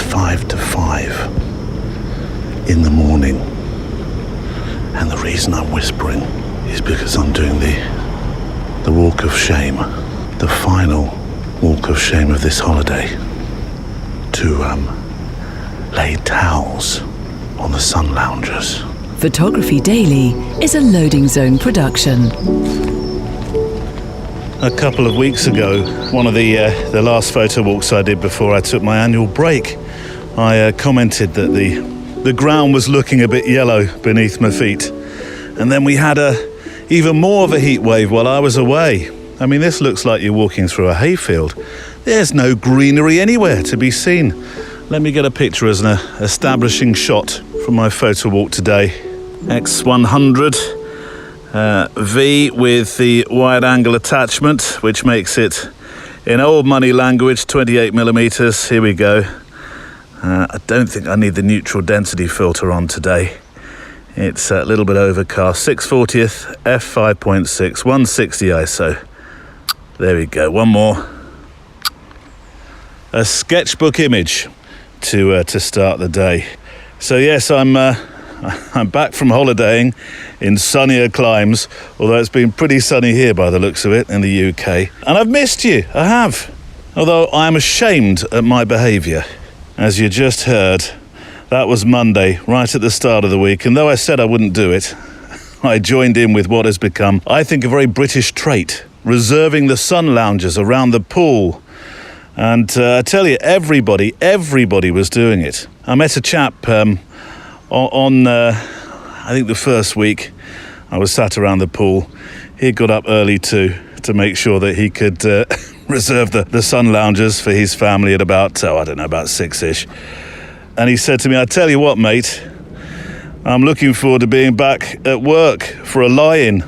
5 to 5 in the morning. And the reason I'm whispering is because I'm doing the walk of shame, the final walk of shame of this holiday, to lay towels on the sun loungers. Photography Daily is a Loading Zone production. A couple of weeks ago, one of the last photo walks I did before I took my annual break, I commented that the ground was looking a bit yellow beneath my feet. And then we had even more of a heat wave while I was away. I mean, this looks like you're walking through a hayfield. There's no greenery anywhere to be seen. Let me get a picture as an establishing shot from my photo walk today. X100 V with the wide angle attachment, which makes it, in old money language, 28 millimeters. Here we go. I don't think I need the neutral density filter on today. It's a little bit overcast. 640th, f5.6, 160 ISO. There we go. One more. A sketchbook image to start the day. So yes, I'm back from holidaying in sunnier climes, although it's been pretty sunny here by the looks of it in the UK. And I've missed you, I have. Although I am ashamed at my behaviour. As you just heard, that was Monday, right at the start of the week, and though I said I wouldn't do it, I joined in with what has become, I think, a very British trait, reserving the sun loungers around the pool. And I tell you, everybody was doing it. I met a chap on I think the first week I was sat around the pool. He got up early to make sure that he could reserve the sun loungers for his family at about 6-ish. And he said to me, I tell you what, mate, I'm looking forward to being back at work for a lie-in.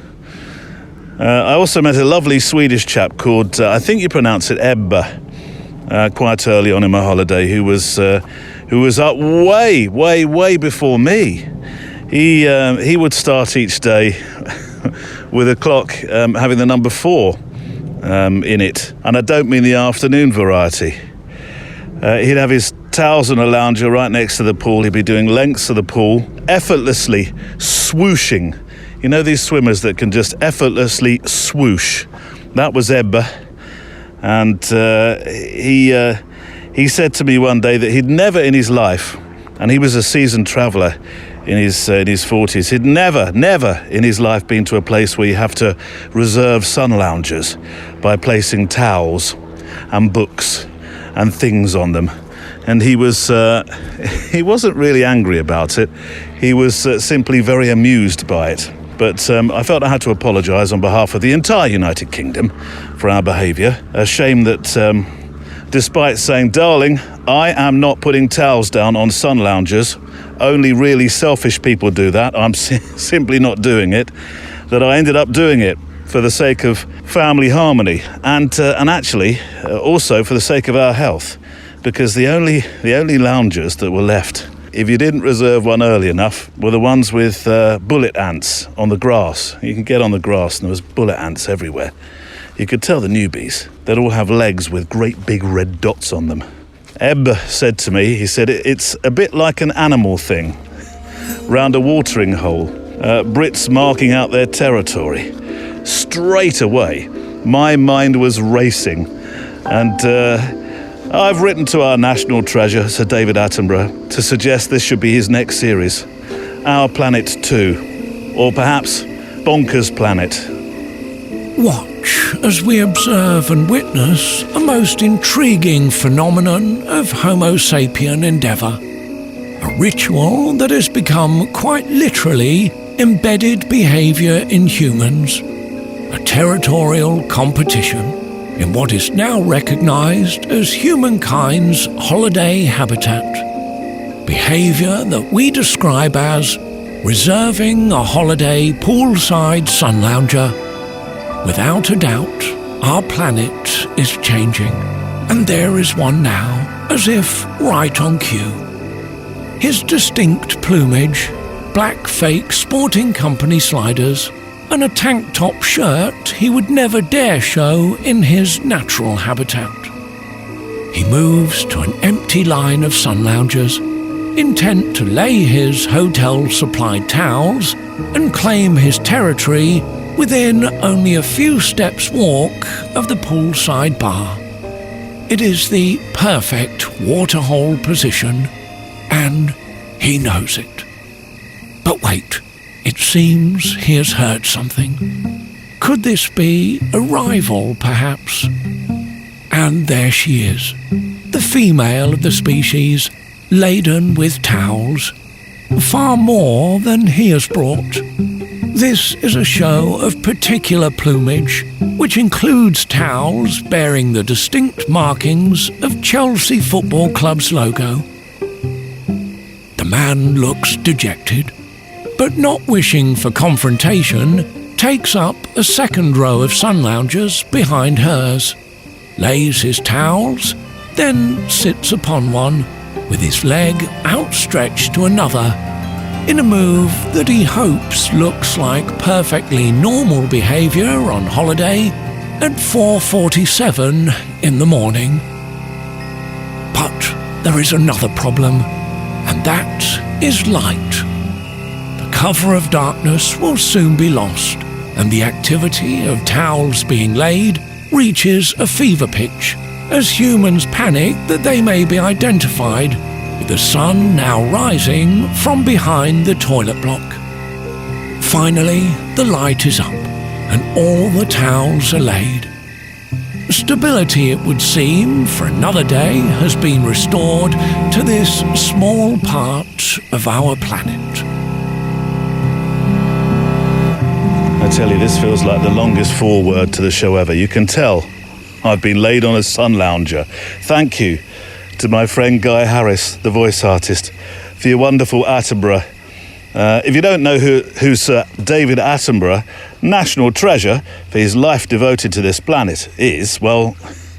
I also met a lovely Swedish chap called, I think you pronounce it Ebba, quite early on in my holiday, who was up way before me. He would start each day with a clock having the number 4 in it. And I don't mean the afternoon variety. He'd have his towels on a lounger right next to the pool. He'd be doing lengths of the pool, effortlessly swooshing. You know these swimmers that can just effortlessly swoosh? That was Ebba. And he said to me one day that he'd never in his life, and he was a seasoned traveller in his 40s, he'd never in his life been to a place where you have to reserve sun loungers by placing towels and books and things on them. And he wasn't really angry about it. He was simply very amused by it. But I felt I had to apologise on behalf of the entire United Kingdom for our behaviour. A shame that despite saying, darling, I am not putting towels down on sun loungers, only really selfish people do that, I'm simply not doing it, that I ended up doing it for the sake of family harmony and actually also for the sake of our health. Because the only loungers that were left, if you didn't reserve one early enough, were the ones with bullet ants on the grass. You can get on the grass and there was bullet ants everywhere. You could tell the newbies. They'd all have legs with great big red dots on them. Ebb said to me, he said, it's a bit like an animal thing, round a watering hole. Brits marking out their territory. Straight away, my mind was racing. And I've written to our national treasure, Sir David Attenborough, to suggest this should be his next series, Our Planet 2, or perhaps Bonkers Planet. Watch as we observe and witness a most intriguing phenomenon of Homo sapien endeavour, a ritual that has become quite literally embedded behaviour in humans, a territorial competition in what is now recognised as humankind's holiday habitat. Behaviour that we describe as reserving a holiday poolside sun lounger. Without a doubt, our planet is changing, and there is one now, as if right on cue. His distinct plumage, black fake sporting company sliders, and a tank top shirt he would never dare show in his natural habitat. He moves to an empty empty line of sun loungers, intent to lay his hotel-supplied towels and claim his territory within only a few steps' walk of the poolside bar. It is the perfect waterhole position, and he knows it. But wait, it seems he has heard something. Could this be a rival, perhaps? And there she is, the female of the species, laden with towels, far more than he has brought. This is a show of particular plumage, which includes towels bearing the distinct markings of Chelsea Football Club's logo. The man looks dejected, but not wishing for confrontation, takes up a second row of sun loungers behind hers, lays his towels, then sits upon one, with his leg outstretched to another, in a move that he hopes looks like perfectly normal behaviour on holiday at 4:47 in the morning. But there is another problem, and that is light. The cover of darkness will soon be lost, and the activity of towels being laid reaches a fever pitch as humans panic that they may be identified, with the sun now rising from behind the toilet block. Finally, the light is up, and all the towels are laid. Stability, it would seem, for another day has been restored to this small part of our planet. I tell you, this feels like the longest foreword to the show ever. You can tell I've been laid on a sun lounger. Thank you to my friend Guy Harris, the voice artist, for your wonderful Attenborough. If you don't know who Sir David Attenborough, national treasure for his life devoted to this planet, is, well,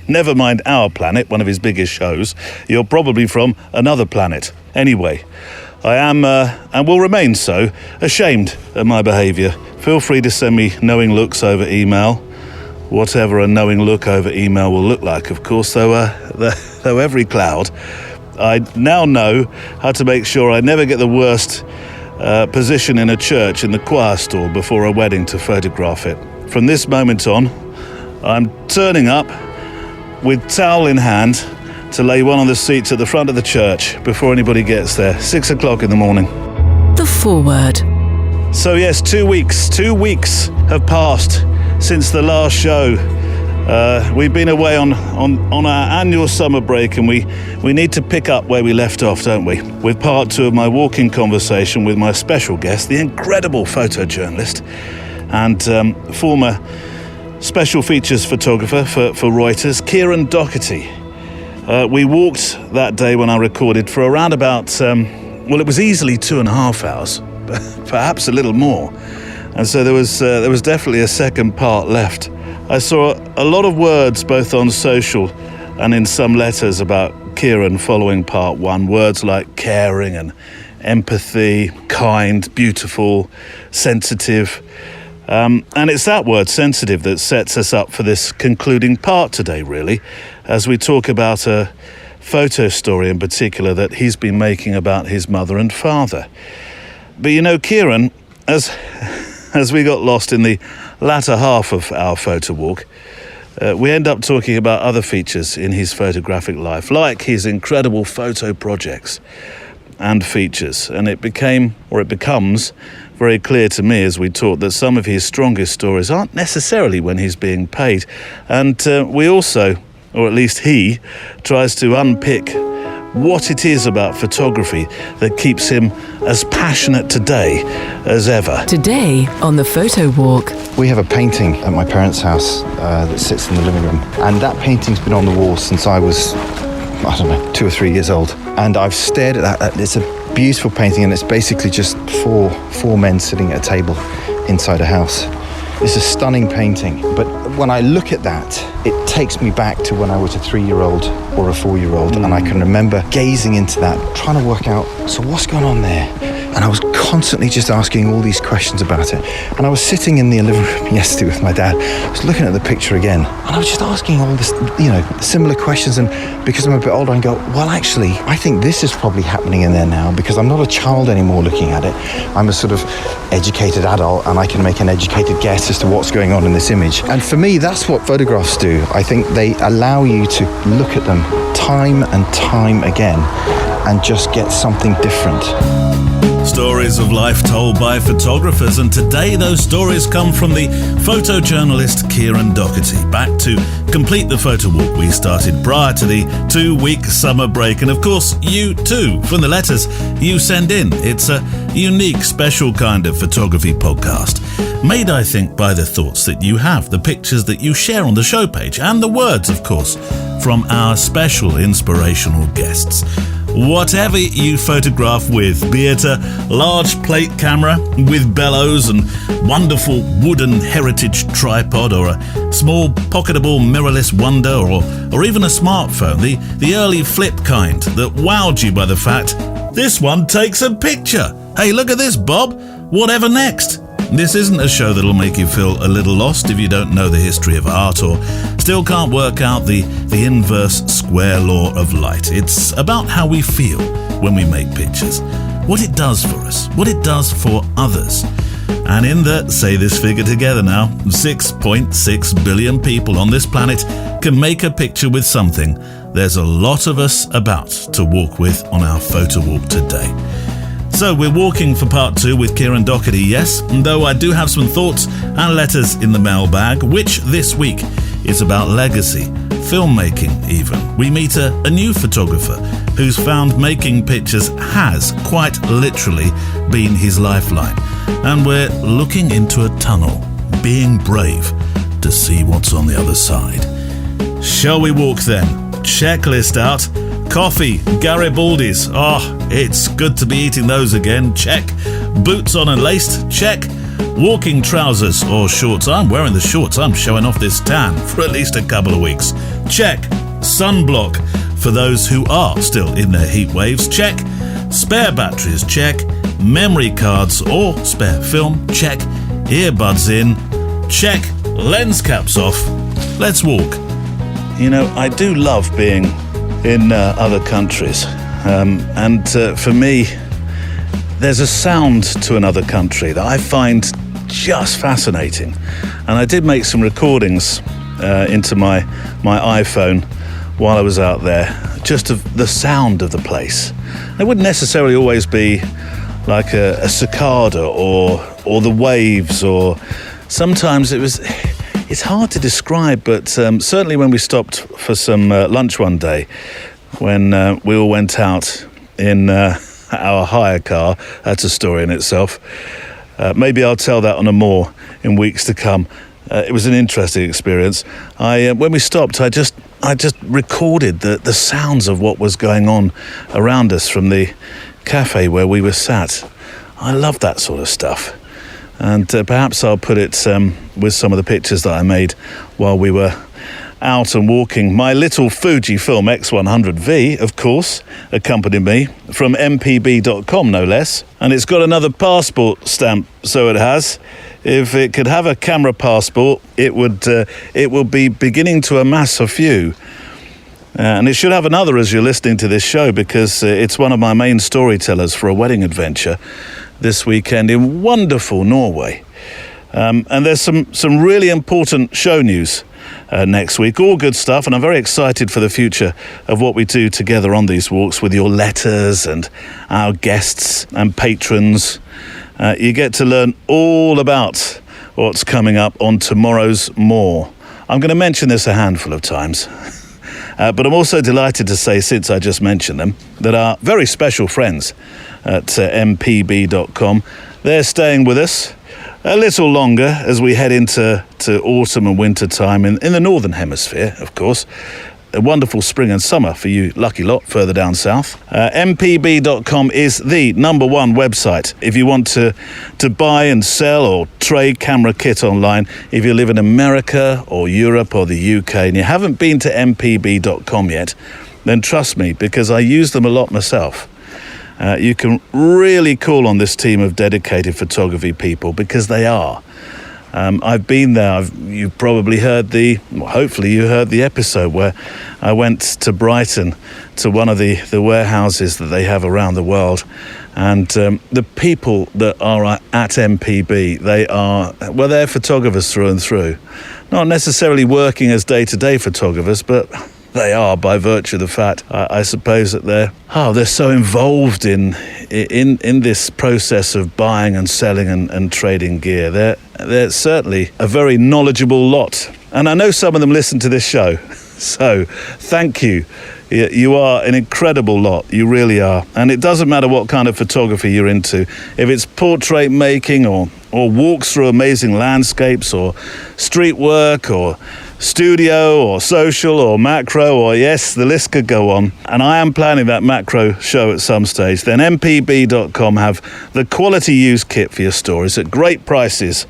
never mind our planet, one of his biggest shows, you're probably from another planet. Anyway, I am, and will remain so, ashamed of my behaviour. Feel free to send me knowing looks over email, whatever a knowing look over email will look like, of course, though every cloud, I now know how to make sure I never get the worst position in a church in the choir stall before a wedding to photograph it. From this moment on, I'm turning up with towel in hand to lay one on the seats at the front of the church before anybody gets there, 6 o'clock in the morning. The foreword. So yes, 2 weeks have passed since the last show. We've been away on our annual summer break, and we need to pick up where we left off, don't we? With part 2 of my walking conversation with my special guest, the incredible photojournalist and former special features photographer for Reuters, Kieran Doherty. We walked that day when I recorded for around about, it was easily 2.5 hours, perhaps a little more. And so there was definitely a second part left. I saw a lot of words both on social and in some letters about Kieran following part 1. Words like caring and empathy, kind, beautiful, sensitive. And it's that word, sensitive, that sets us up for this concluding part today, really, as we talk about a photo story in particular that he's been making about his mother and father. But you know, Kieran, as we got lost in the latter half of our photo walk, we end up talking about other features in his photographic life, like his incredible photo projects and features. And it becomes very clear to me as we talk that some of his strongest stories aren't necessarily when he's being paid. And we also, or at least he, tries to unpick what it is about photography that keeps him as passionate today as ever. Today on the Photo Walk. We have a painting at my parents' house that sits in the living room, and that painting's been on the wall since I was, 2 or 3 years old. And I've stared at that. It's a beautiful painting, and it's basically just four men sitting at a table inside a house. It's a stunning painting, but when I look at that, it takes me back to when I was a 3-year-old or a 4-year-old, and I can remember gazing into that, trying to work out, so what's going on there? And I was constantly just asking all these questions about it. And I was sitting in the living room yesterday with my dad. I was looking at the picture again, and I was just asking all this, similar questions. And because I'm a bit older, I go, well, actually, I think this is probably happening in there now, because I'm not a child anymore looking at it. I'm a sort of educated adult, and I can make an educated guess as to what's going on in this image. And for me, that's what photographs do. I think they allow you to look at them time and time again and just get something different. Stories of life told by photographers, and today those stories come from the photojournalist Kieran Doherty. Back to complete the photo walk we started prior to the 2-week summer break, and of course you too, from the letters you send in. It's a unique, special kind of photography podcast, made I think by the thoughts that you have, the pictures that you share on the show page, and the words, of course, from our special inspirational guests. Whatever you photograph with, be it a large plate camera with bellows and wonderful wooden heritage tripod, or a small pocketable mirrorless wonder, or even a smartphone, the early flip kind that wowed you by the fact, this one takes a picture. Hey, look at this, Bob. Whatever next? This isn't a show that'll make you feel a little lost if you don't know the history of art or still can't work out the inverse square law of light. It's about how we feel when we make pictures, what it does for us, what it does for others. And in the, say this figure together now, 6.6 billion people on this planet can make a picture with something. There's a lot of us about to walk with on our photo walk today. So we're walking for part 2 with Kieran Doherty, yes, though I do have some thoughts and letters in the mailbag, which this week is about legacy, filmmaking even. We meet a new photographer who's found making pictures has quite literally been his lifeline. And we're looking into a tunnel, being brave to see what's on the other side. Shall we walk then? Checklist out. Coffee, Garibaldi's. Oh, it's good to be eating those again. Check. Boots on and laced. Check. Walking trousers or shorts. I'm wearing the shorts. I'm showing off this tan for at least a couple of weeks. Check. Sunblock for those who are still in their heat waves. Check. Spare batteries. Check. Memory cards or spare film. Check. Earbuds in. Check. Lens caps off. Let's walk. I do love being in other countries, and for me there's a sound to another country that I find just fascinating, and I did make some recordings into my iPhone while I was out there, just of the sound of the place. It wouldn't necessarily always be like a cicada or the waves, or sometimes it's hard to describe, but certainly when we stopped for some lunch one day, when we all went out in our hire car, that's a story in itself. Maybe I'll tell that on a more in weeks to come. It was an interesting experience. When we stopped, I just recorded the sounds of what was going on around us from the cafe where we were sat. I love that sort of stuff. And perhaps I'll put it with some of the pictures that I made while we were out and walking. My little Fujifilm X100V, of course, accompanied me from mpb.com, no less. And it's got another passport stamp, so it has. If it could have a camera passport, it will be beginning to amass a few. And it should have another as you're listening to this show, because it's one of my main storytellers for a wedding adventure this weekend in wonderful Norway. And there's some really important show news next week. All good stuff, and I'm very excited for the future of what we do together on these walks with your letters and our guests and patrons. You get to learn all about what's coming up on tomorrow's More. I'm going to mention this a handful of times. But I'm also delighted to say, since I just mentioned them, that our very special friends at mpb.com, they're staying with us a little longer as we head into autumn and winter time in the Northern Hemisphere, of course. A wonderful spring and summer for you lucky lot further down south. mpb.com is the number one website if you want to buy and sell or trade camera kit online. If you live in America or Europe or the UK and you haven't been to mpb.com yet, then trust me, because I use them a lot myself. you can really call on this team of dedicated photography people, because they are. I've been there. You've probably heard hopefully you heard the episode where I went to Brighton to one of the warehouses that they have around the world. And the people that are at MPB, they're photographers through and through. Not necessarily working as day-to-day photographers, but they are, by virtue of the fact, I suppose, that they're so involved in this process of buying and selling and trading gear. They're certainly a very knowledgeable lot. And I know some of them listen to this show. So thank you. You are an incredible lot. You really are. And it doesn't matter what kind of photography you're into. If it's portrait making or walks through amazing landscapes, or street work, or studio, or social, or macro, or yes, the list could go on. And I am planning that macro show at some stage. Then mpb.com have the quality used kit for your stories at great prices.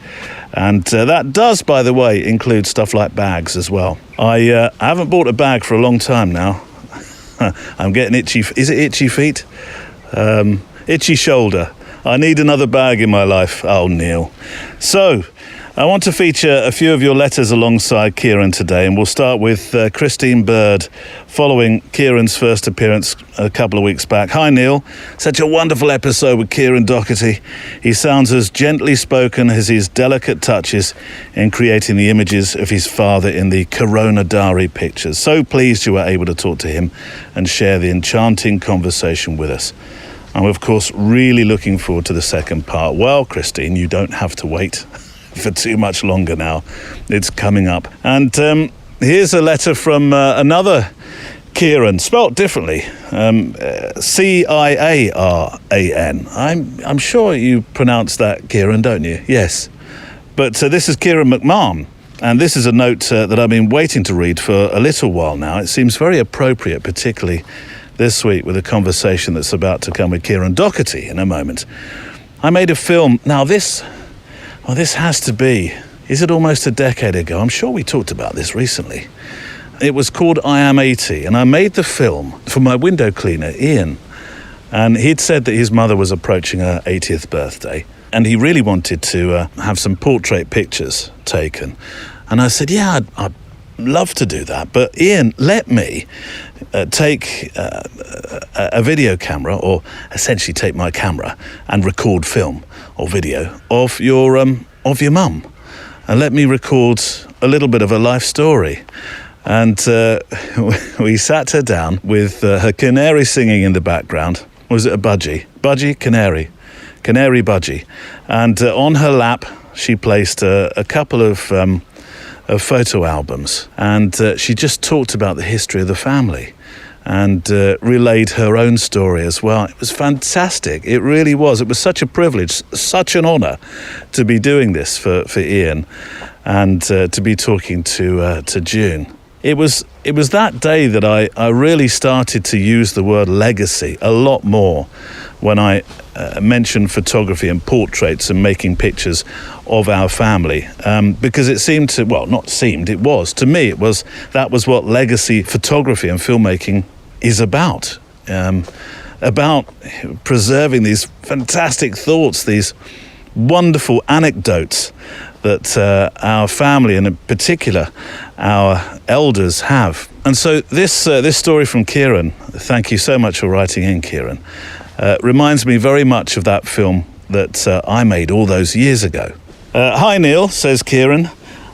And that does, by the way, include stuff like bags as well. I haven't bought a bag for a long time now. I'm getting itchy. Is it itchy feet? Itchy shoulder. I need another bag in my life. Oh, Neil. So, I want to feature a few of your letters alongside Kieran today, and we'll start with Christine Bird, following Kieran's first appearance a couple of weeks back. Hi, Neil. Such a wonderful episode with Kieran Doherty. He sounds as gently spoken as his delicate touches in creating the images of his father in the Corona Diary pictures. So pleased you were able to talk to him and share the enchanting conversation with us. I'm, of course, really looking forward to the second part. Well, Christine, you don't have to wait for too much longer now. It's coming up. And here's a letter from another Kieran, spelt differently. Ciaran. I'm sure you pronounce that Kieran, don't you? Yes. But this is Kieran McMahon. And this is a note that I've been waiting to read for a little while now. It seems very appropriate, particularly this week with a conversation that's about to come with Kieran Doherty in a moment. I made a film. Now this has to be, is it almost a decade ago? I'm sure we talked about this recently. It was called I Am 80, and I made the film for my window cleaner, Ian. And he'd said that his mother was approaching her 80th birthday, and he really wanted to have some portrait pictures taken. And I said, yeah, I'd love to do that, but Ian, let me take a video camera, or essentially take my camera and record film or video of your mum, and let me record a little bit of a life story. And we sat her down with her canary singing in the background. Was it a budgie? Budgie, canary budgie. And on her lap, she placed a couple of photo albums, and she just talked about the history of the family and relayed her own story as well. It was fantastic. It really was. It was such a privilege, such an honour to be doing this for Ian, and to be talking to June. It was that day that I really started to use the word legacy a lot more when I mentioned photography and portraits and making pictures of our family, because it seemed to, well, not seemed, it was, to me, that was what legacy photography and filmmaking is about preserving these fantastic thoughts, these wonderful anecdotes that our family, and in particular our elders, have. And so this story from Kieran, thank you so much for writing in, Kieran, reminds me very much of that film that I made all those years ago. Hi Neil, says Kieran.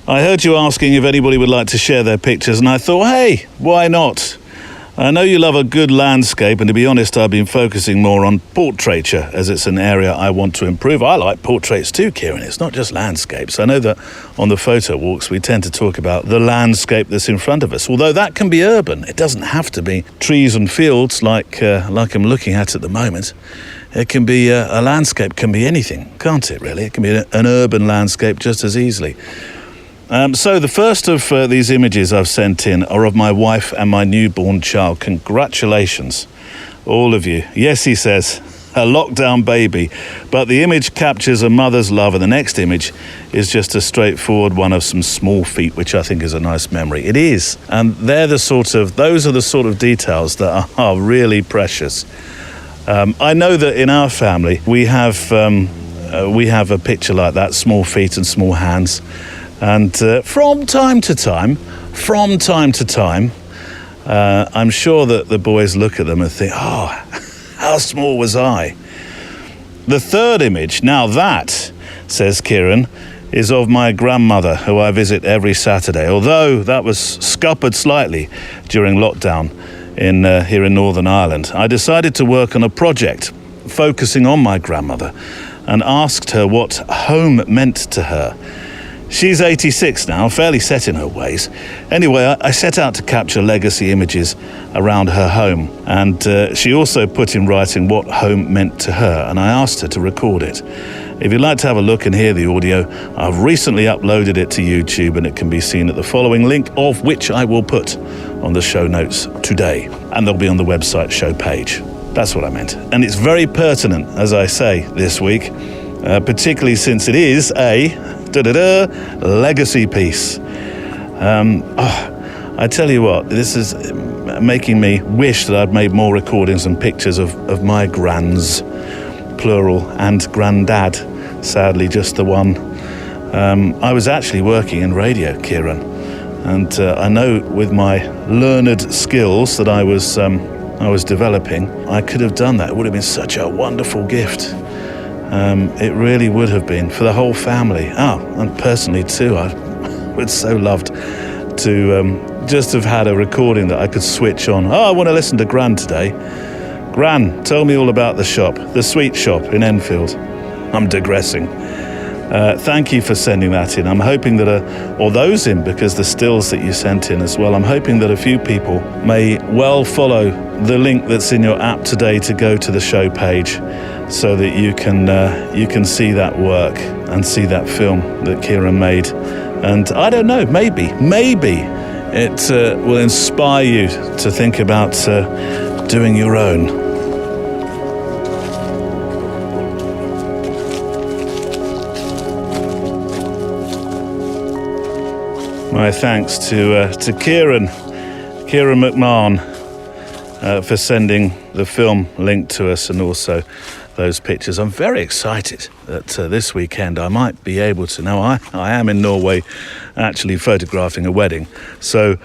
I heard you asking if anybody would like to share their pictures, and I thought, hey, why not? I know you love a good landscape, and to be honest, I've been focusing more on portraiture, as it's an area I want to improve. I like portraits too, Kieran. It's not just landscapes. I know that on the photo walks, we tend to talk about the landscape that's in front of us, although that can be urban. It doesn't have to be trees and fields like I'm looking at the moment. It can be a landscape, can be anything, can't it, really? It can be an urban landscape just as easily. So the first of these images I've sent in are of my wife and my newborn child. Congratulations, all of you. Yes, he says, a lockdown baby. But the image captures a mother's love, and the next image is just a straightforward one of some small feet, which I think is a nice memory. It is. And those are the sort of details that are really precious. I know that in our family we have a picture like that, small feet and small hands, and from time to time, I'm sure that the boys look at them and think, oh, how small was I? The third image, now that, says Kieran, is of my grandmother, who I visit every Saturday, although that was scuppered slightly during lockdown here in Northern Ireland. I decided to work on a project focusing on my grandmother and asked her what home meant to her. She's 86 now, fairly set in her ways. Anyway, I set out to capture legacy images around her home, and she also put in writing what home meant to her, and I asked her to record it. If you'd like to have a look and hear the audio, I've recently uploaded it to YouTube, and it can be seen at the following link, of which I will put on the show notes today, and they'll be on the website show page. That's what I meant. And it's very pertinent, as I say, this week, particularly since it is a legacy piece. I tell you what, this is making me wish that I'd made more recordings and pictures of my grands, plural, and granddad. Sadly, just the one. I was actually working in radio, Kieran, and I know with my learned skills that I was developing, I could have done that. It would have been such a wonderful gift. It really would have been for the whole family. And personally too, I would so loved to just have had a recording that I could switch on. I want to listen to Gran today. Gran, tell me all about the shop, the sweet shop in Enfield. I'm digressing. Thank you for sending that in. I'm hoping that, or those in, because the stills that you sent in as well, I'm hoping that a few people may well follow the link that's in your app today to go to the show page, so that you can see that work and see that film that Kieran made. And I don't know, maybe it will inspire you to think about doing your own. My thanks to Kieran McMahon for sending the film link to us, and also those pictures. I'm very excited that this weekend I might be able to. Now, I am in Norway actually photographing a wedding, so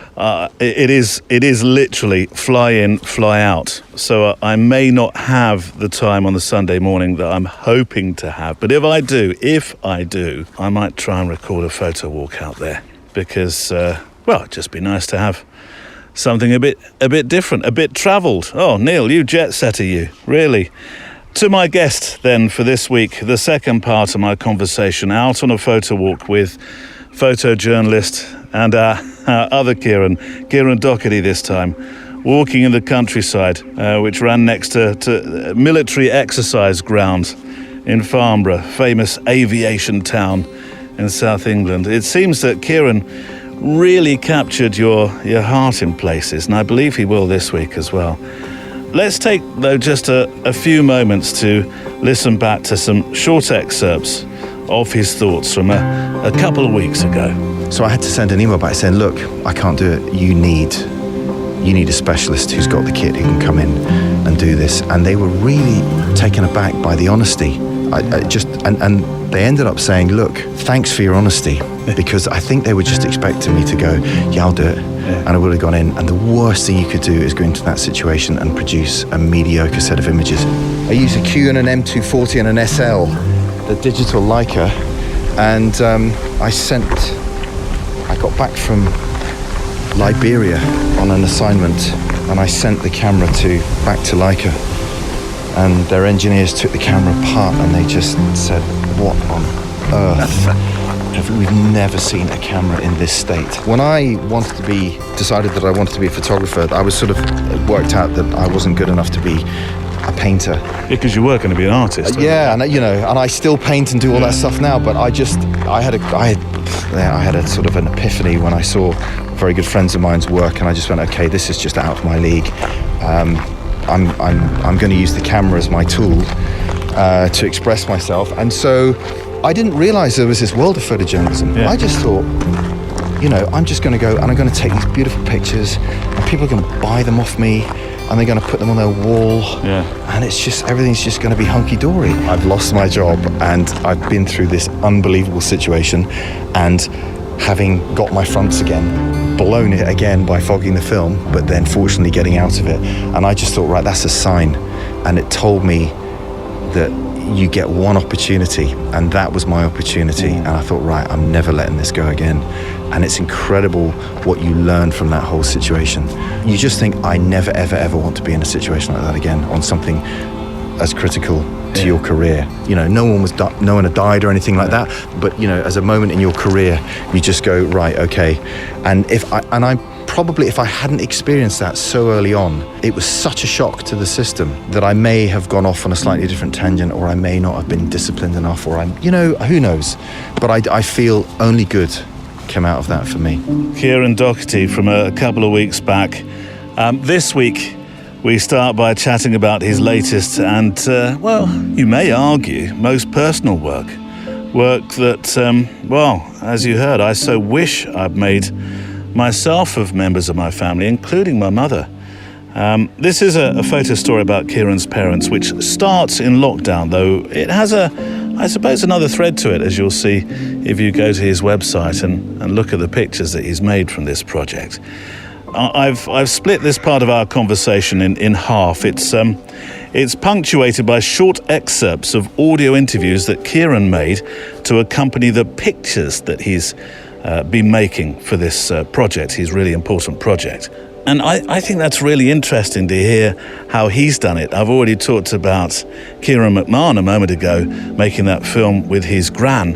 it is literally fly in, fly out. So I may not have the time on the Sunday morning that I'm hoping to have, but if I do, I might try and record a photo walk out there, because it'd just be nice to have something a bit different, a bit travelled. Oh, Neil, you jet setter, you, really. To my guest then for this week, the second part of my conversation, out on a photo walk with photojournalist and our other Kieran Doherty this time, walking in the countryside, which ran next to military exercise ground in Farnborough, famous aviation town in South England. It seems that Kieran really captured your heart in places, and I believe he will this week as well. Let's take, though, just a few moments to listen back to some short excerpts of his thoughts from a couple of weeks ago. So I had to send an email back saying, look, I can't do it. You need a specialist who's got the kit, who can come in and do this. And they were really taken aback by the honesty. And they ended up saying, look, thanks for your honesty, because I think they were just expecting me to go, yeah, I'll do it. And I would have gone in, and the worst thing you could do is go into that situation and produce a mediocre set of images. I use a Q and an M240 and an SL, the digital Leica, and I got back from Liberia on an assignment, and I sent the camera back to Leica, and their engineers took the camera apart, and they just said, what on earth? We've never seen a camera in this state. When I decided that I wanted to be a photographer, I was sort of worked out that I wasn't good enough to be a painter. Because you were going to be an artist. Yeah, and I still paint and do all that stuff now. But I had a sort of an epiphany when I saw very good friends of mine's work, and I just went, okay, this is just out of my league. I'm going to use the camera as my tool to express myself, and so I didn't realise there was this world of photojournalism. Yeah. I just thought, I'm just going to go and I'm going to take these beautiful pictures, and people are going to buy them off me, and they're going to put them on their wall. Yeah. And it's just, everything's just going to be hunky-dory. I've lost my job, and I've been through this unbelievable situation, and having got my fronts again, blown it again by fogging the film, but then fortunately getting out of it. And I just thought, right, that's a sign. And it told me that you get one opportunity, and that was my opportunity. And I thought, right, I'm never letting this go again. And it's incredible what you learn from that whole situation. You just think, I never, ever, ever want to be in a situation like that again, on something as critical to your career. You know, no one had died or anything like that, but you know, as a moment in your career, you just go, right, okay. And if I hadn't experienced that so early on, it was such a shock to the system that I may have gone off on a slightly different tangent, or I may not have been disciplined enough, or who knows. But I feel only good came out of that for me. Kieran Doherty from a couple of weeks back. This week, we start by chatting about his latest and, well, you may argue, most personal work. Work that, well, as you heard, I so wish I'd made myself of members of my family, including my mother. This is a photo story about Kieran's parents, which starts in lockdown, though it has I suppose, another thread to it, as you'll see if you go to his website and look at the pictures that he's made from this project. I've split this part of our conversation in half. It's punctuated by short excerpts of audio interviews that Kieran made to accompany the pictures that he's been making for this project, his really important project. And I think that's really interesting to hear how he's done it. I've already talked about Kieran McMahon a moment ago, making that film with his gran.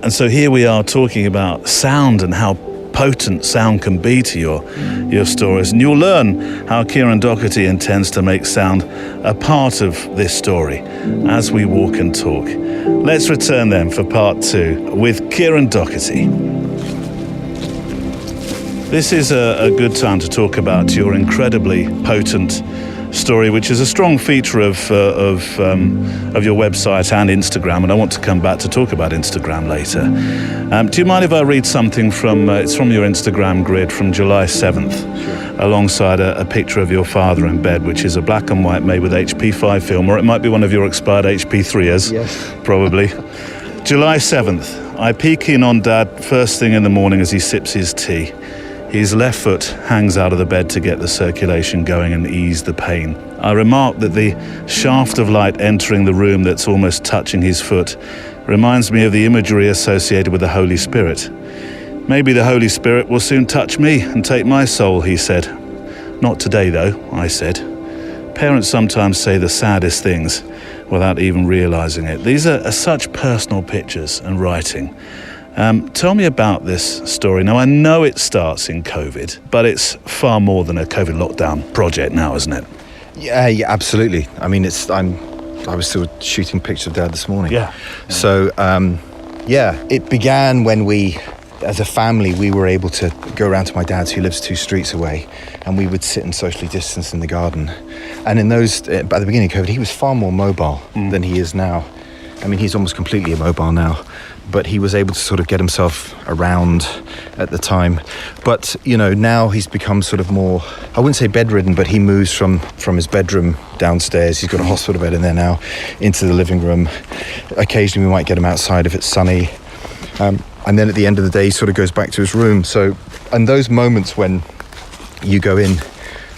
And so here we are talking about sound and how potent sound can be to your stories. And you'll learn how Kieran Doherty intends to make sound a part of this story as we walk and talk. Let's return then for part 2 with Kieran Doherty. This is a good time to talk about your incredibly potent story, which is a strong feature of your website and Instagram, and I want to come back to talk about Instagram later. Do you mind if I read something from it's from your Instagram grid from July 7th, sure, alongside a picture of your father in bed, which is a black and white made with HP5 film, or it might be one of your expired HP3s, yes, probably. July 7th, I peek in on Dad first thing in the morning as he sips his tea. His left foot hangs out of the bed to get the circulation going and ease the pain. I remark that the shaft of light entering the room that's almost touching his foot reminds me of the imagery associated with the Holy Spirit. Maybe the Holy Spirit will soon touch me and take my soul, he said. Not today, though, I said. Parents sometimes say the saddest things without even realizing it. These are such personal pictures and writing. Tell me about this story. Now, I know it starts in COVID, but it's far more than a COVID lockdown project now, isn't it? Yeah, absolutely. I mean, I was still shooting pictures of Dad this morning. Yeah. So, it began when we, as a family, we were able to go around to my dad's, who lives 2 streets away, and we would sit and socially distance in the garden. And in those, at the beginning of COVID, he was far more mobile than he is now. I mean, he's almost completely immobile now, but he was able to sort of get himself around at the time. But, you know, now he's become sort of more, I wouldn't say bedridden, but he moves from his bedroom downstairs. He's got a hospital bed in there now, into the living room. Occasionally we might get him outside if it's sunny. And then at the end of the day, he sort of goes back to his room. So, and those moments when you go in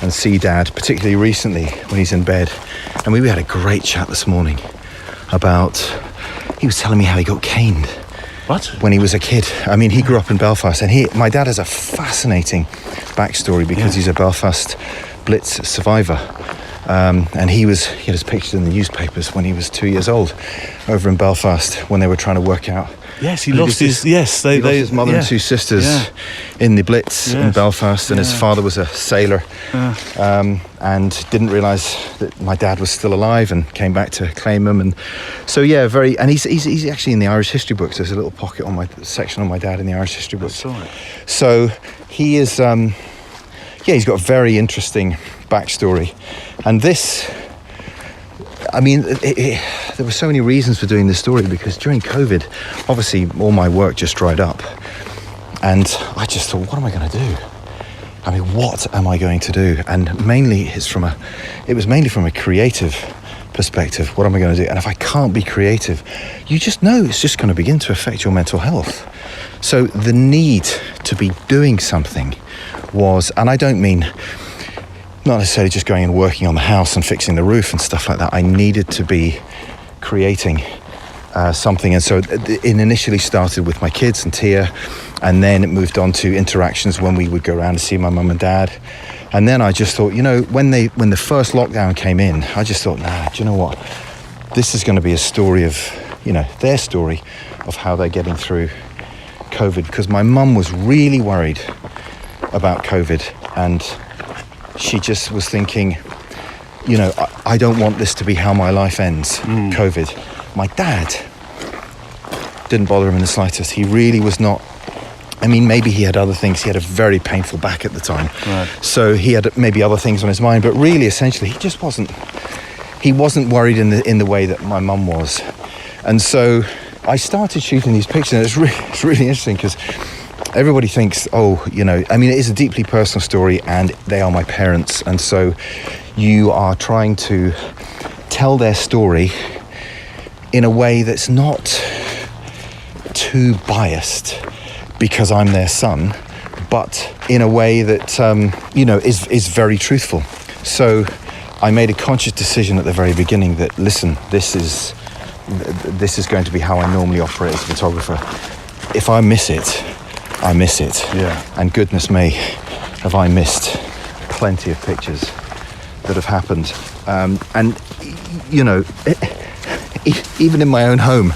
and see Dad, particularly recently when he's in bed, and we had a great chat this morning about, he was telling me how he got caned. What? When he was a kid. I mean, he grew up in Belfast, and my dad has a fascinating backstory because he's a Belfast Blitz survivor. And he had his pictures in the newspapers when he was 2 years old over in Belfast when they were trying to work out. Yes, he lost his mother and 2 sisters in the Blitz in Belfast, and his father was a sailor, and didn't realise that my dad was still alive and came back to claim him. And so and he's actually in the Irish history books. There's a little pocket on section on my dad in the Irish history books. That's right. So he is, he's got a very interesting backstory, and this. I mean, there were so many reasons for doing this story, because during COVID, obviously, all my work just dried up. And I just thought, what am I going to do? I mean, what am I going to do? And mainly it was mainly from a creative perspective. What am I going to do? And if I can't be creative, you just know it's just going to begin to affect your mental health. So the need to be doing something was, and I don't mean not necessarily just going and working on the house and fixing the roof and stuff like that. I needed to be creating something. And so it initially started with my kids and Tia, and then it moved on to interactions when we would go around to see my mum and dad. And then I just thought, when the first lockdown came in, I just thought, do you know what? This is going to be a story of, their story of how they're getting through COVID, because my mum was really worried about COVID, and she just was thinking, I don't want this to be how my life ends, COVID. My dad didn't bother him in the slightest. He really was not. I mean, maybe he had other things. He had a very painful back at the time. Right. So he had maybe other things on his mind, but really, essentially, he just wasn't. He wasn't worried in the way that my mum was. And so I started shooting these pictures, and it's really interesting because everybody thinks, I mean, it is a deeply personal story, and they are my parents. And so you are trying to tell their story in a way that's not too biased because I'm their son, but in a way that, is very truthful. So I made a conscious decision at the very beginning that, listen, this is going to be how I normally operate as a photographer. If I miss it, I miss it. Yeah. And goodness me, have I missed plenty of pictures that have happened. Even in my own home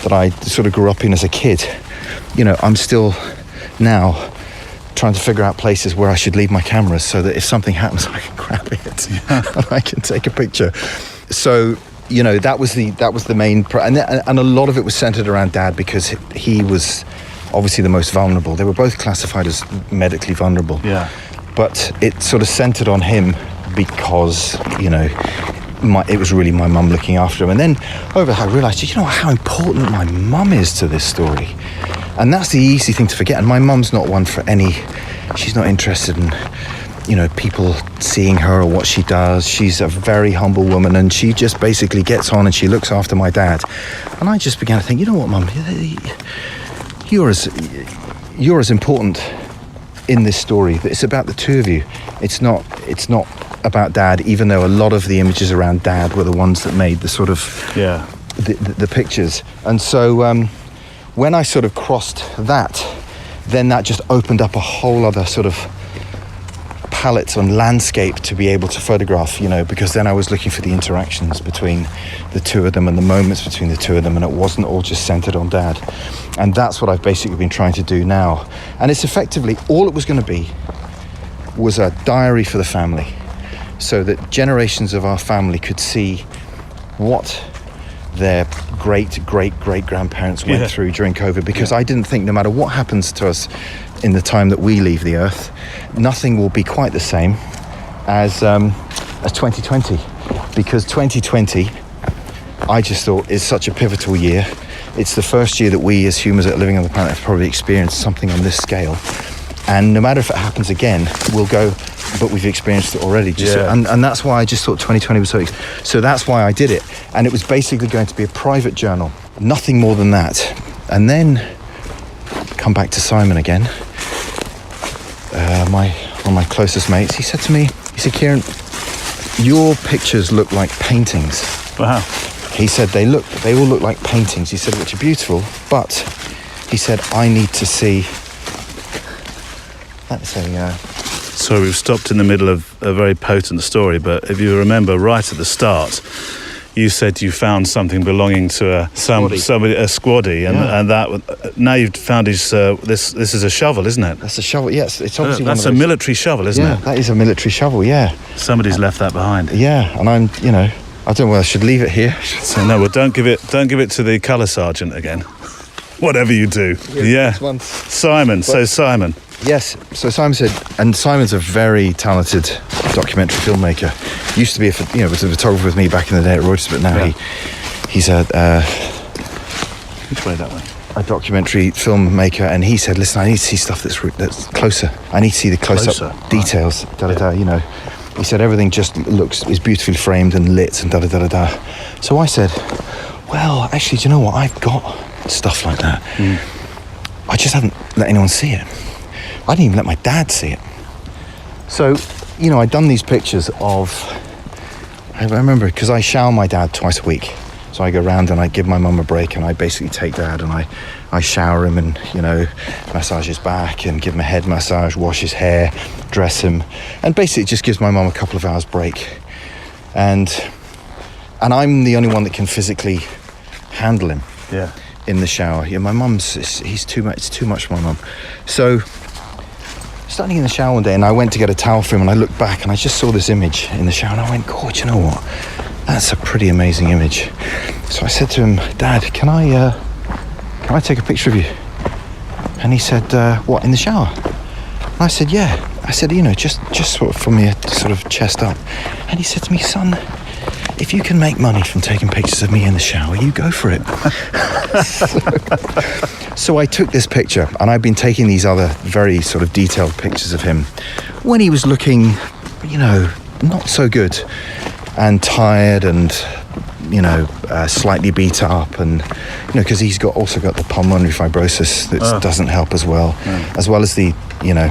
that I sort of grew up in as a kid, I'm still now trying to figure out places where I should leave my cameras so that if something happens, I can grab it and I can take a picture. So, that was the main, and a lot of it was centered around Dad because he was obviously the most vulnerable. They were both classified as medically vulnerable. Yeah. But it sort of centered on him because, it was really my mum looking after him. And then over I realised, how important my mum is to this story. And that's the easy thing to forget. And my mum's not one for she's not interested in, people seeing her or what she does. She's a very humble woman, and she just basically gets on and she looks after my dad. And I just began to think, Mum, you're as important in this story. It's about the two of you. It's not about Dad, even though a lot of the images around Dad were the ones that made the sort of the pictures. And so when I sort of crossed that, then that just opened up a whole other sort of palette on landscape to be able to photograph, because then I was looking for the interactions between the two of them and the moments between the two of them, and it wasn't all just centered on Dad. And that's what I've basically been trying to do now. And it's effectively, all it was going to be was a diary for the family, so that generations of our family could see what their great-great-great-grandparents went through during COVID, because I didn't think no matter what happens to us in the time that we leave the earth, nothing will be quite the same as 2020, because 2020, I just thought, is such a pivotal year. It's the first year that we as humans that are living on the planet have probably experienced something on this scale. And no matter if it happens again, we'll go, but we've experienced it already. And that's why I just thought 2020 was so that's why I did it. And it was basically going to be a private journal, nothing more than that. And then come back to Simon again, one of my closest mates. He said to me, Kieran, your pictures look like paintings. Wow. He said they all look like paintings. He said, which are beautiful, but he said, I need to see. So we've stopped in the middle of a very potent story, but if you remember right at the start, you said you found something belonging to a squaddy, and that now you've found his this is a shovel, isn't it? That's a shovel. Yes, it's obviously that's a military shovel, isn't it? That is a military shovel. Yeah. Somebody's left that behind. Yeah, and I don't know whether I should leave it here. So no, well, don't give it to the colour sergeant again. Whatever you do. Yeah. Simon. So Simon. Yes, so Simon said, and Simon's a very talented documentary filmmaker. Used to be was a photographer with me back in the day at Reuters, but now he's a... Which way, that way? a documentary filmmaker, and he said, listen, I need to see stuff that's closer. I need to see the close-up details, you know. He said everything just is beautifully framed and lit and da-da-da-da-da. So I said, well, actually, do you know what? I've got stuff like that. I just haven't let anyone see it. I didn't even let my dad see it. So, you know, I'd done these pictures of... I remember, because I shower my dad twice a week. So I go around and I give my mum a break, and I basically take Dad and I shower him and, you know, massage his back and give him a head massage, wash his hair, dress him, and basically it just gives my mum a couple of hours break. And I'm the only one that can physically handle him in the shower. Yeah, my mum's, it's too much for my mum. So standing in the shower one day, and I went to get a towel for him, and I looked back and I just saw this image in the shower, and I went, God, you know what? That's a pretty amazing image. So I said to him, Dad, can I take a picture of you? And he said, what, in the shower? And I said, yeah. I said, you know, just sort of from your sort of chest up. And he said to me, son, if you can make money from taking pictures of me in the shower, you go for it. So I took this picture, and I've been taking these other very sort of detailed pictures of him when he was looking, you know, not so good and tired and, you know, slightly beat up, and, you know, because he's also got the pulmonary fibrosis that doesn't help as well as the, you know,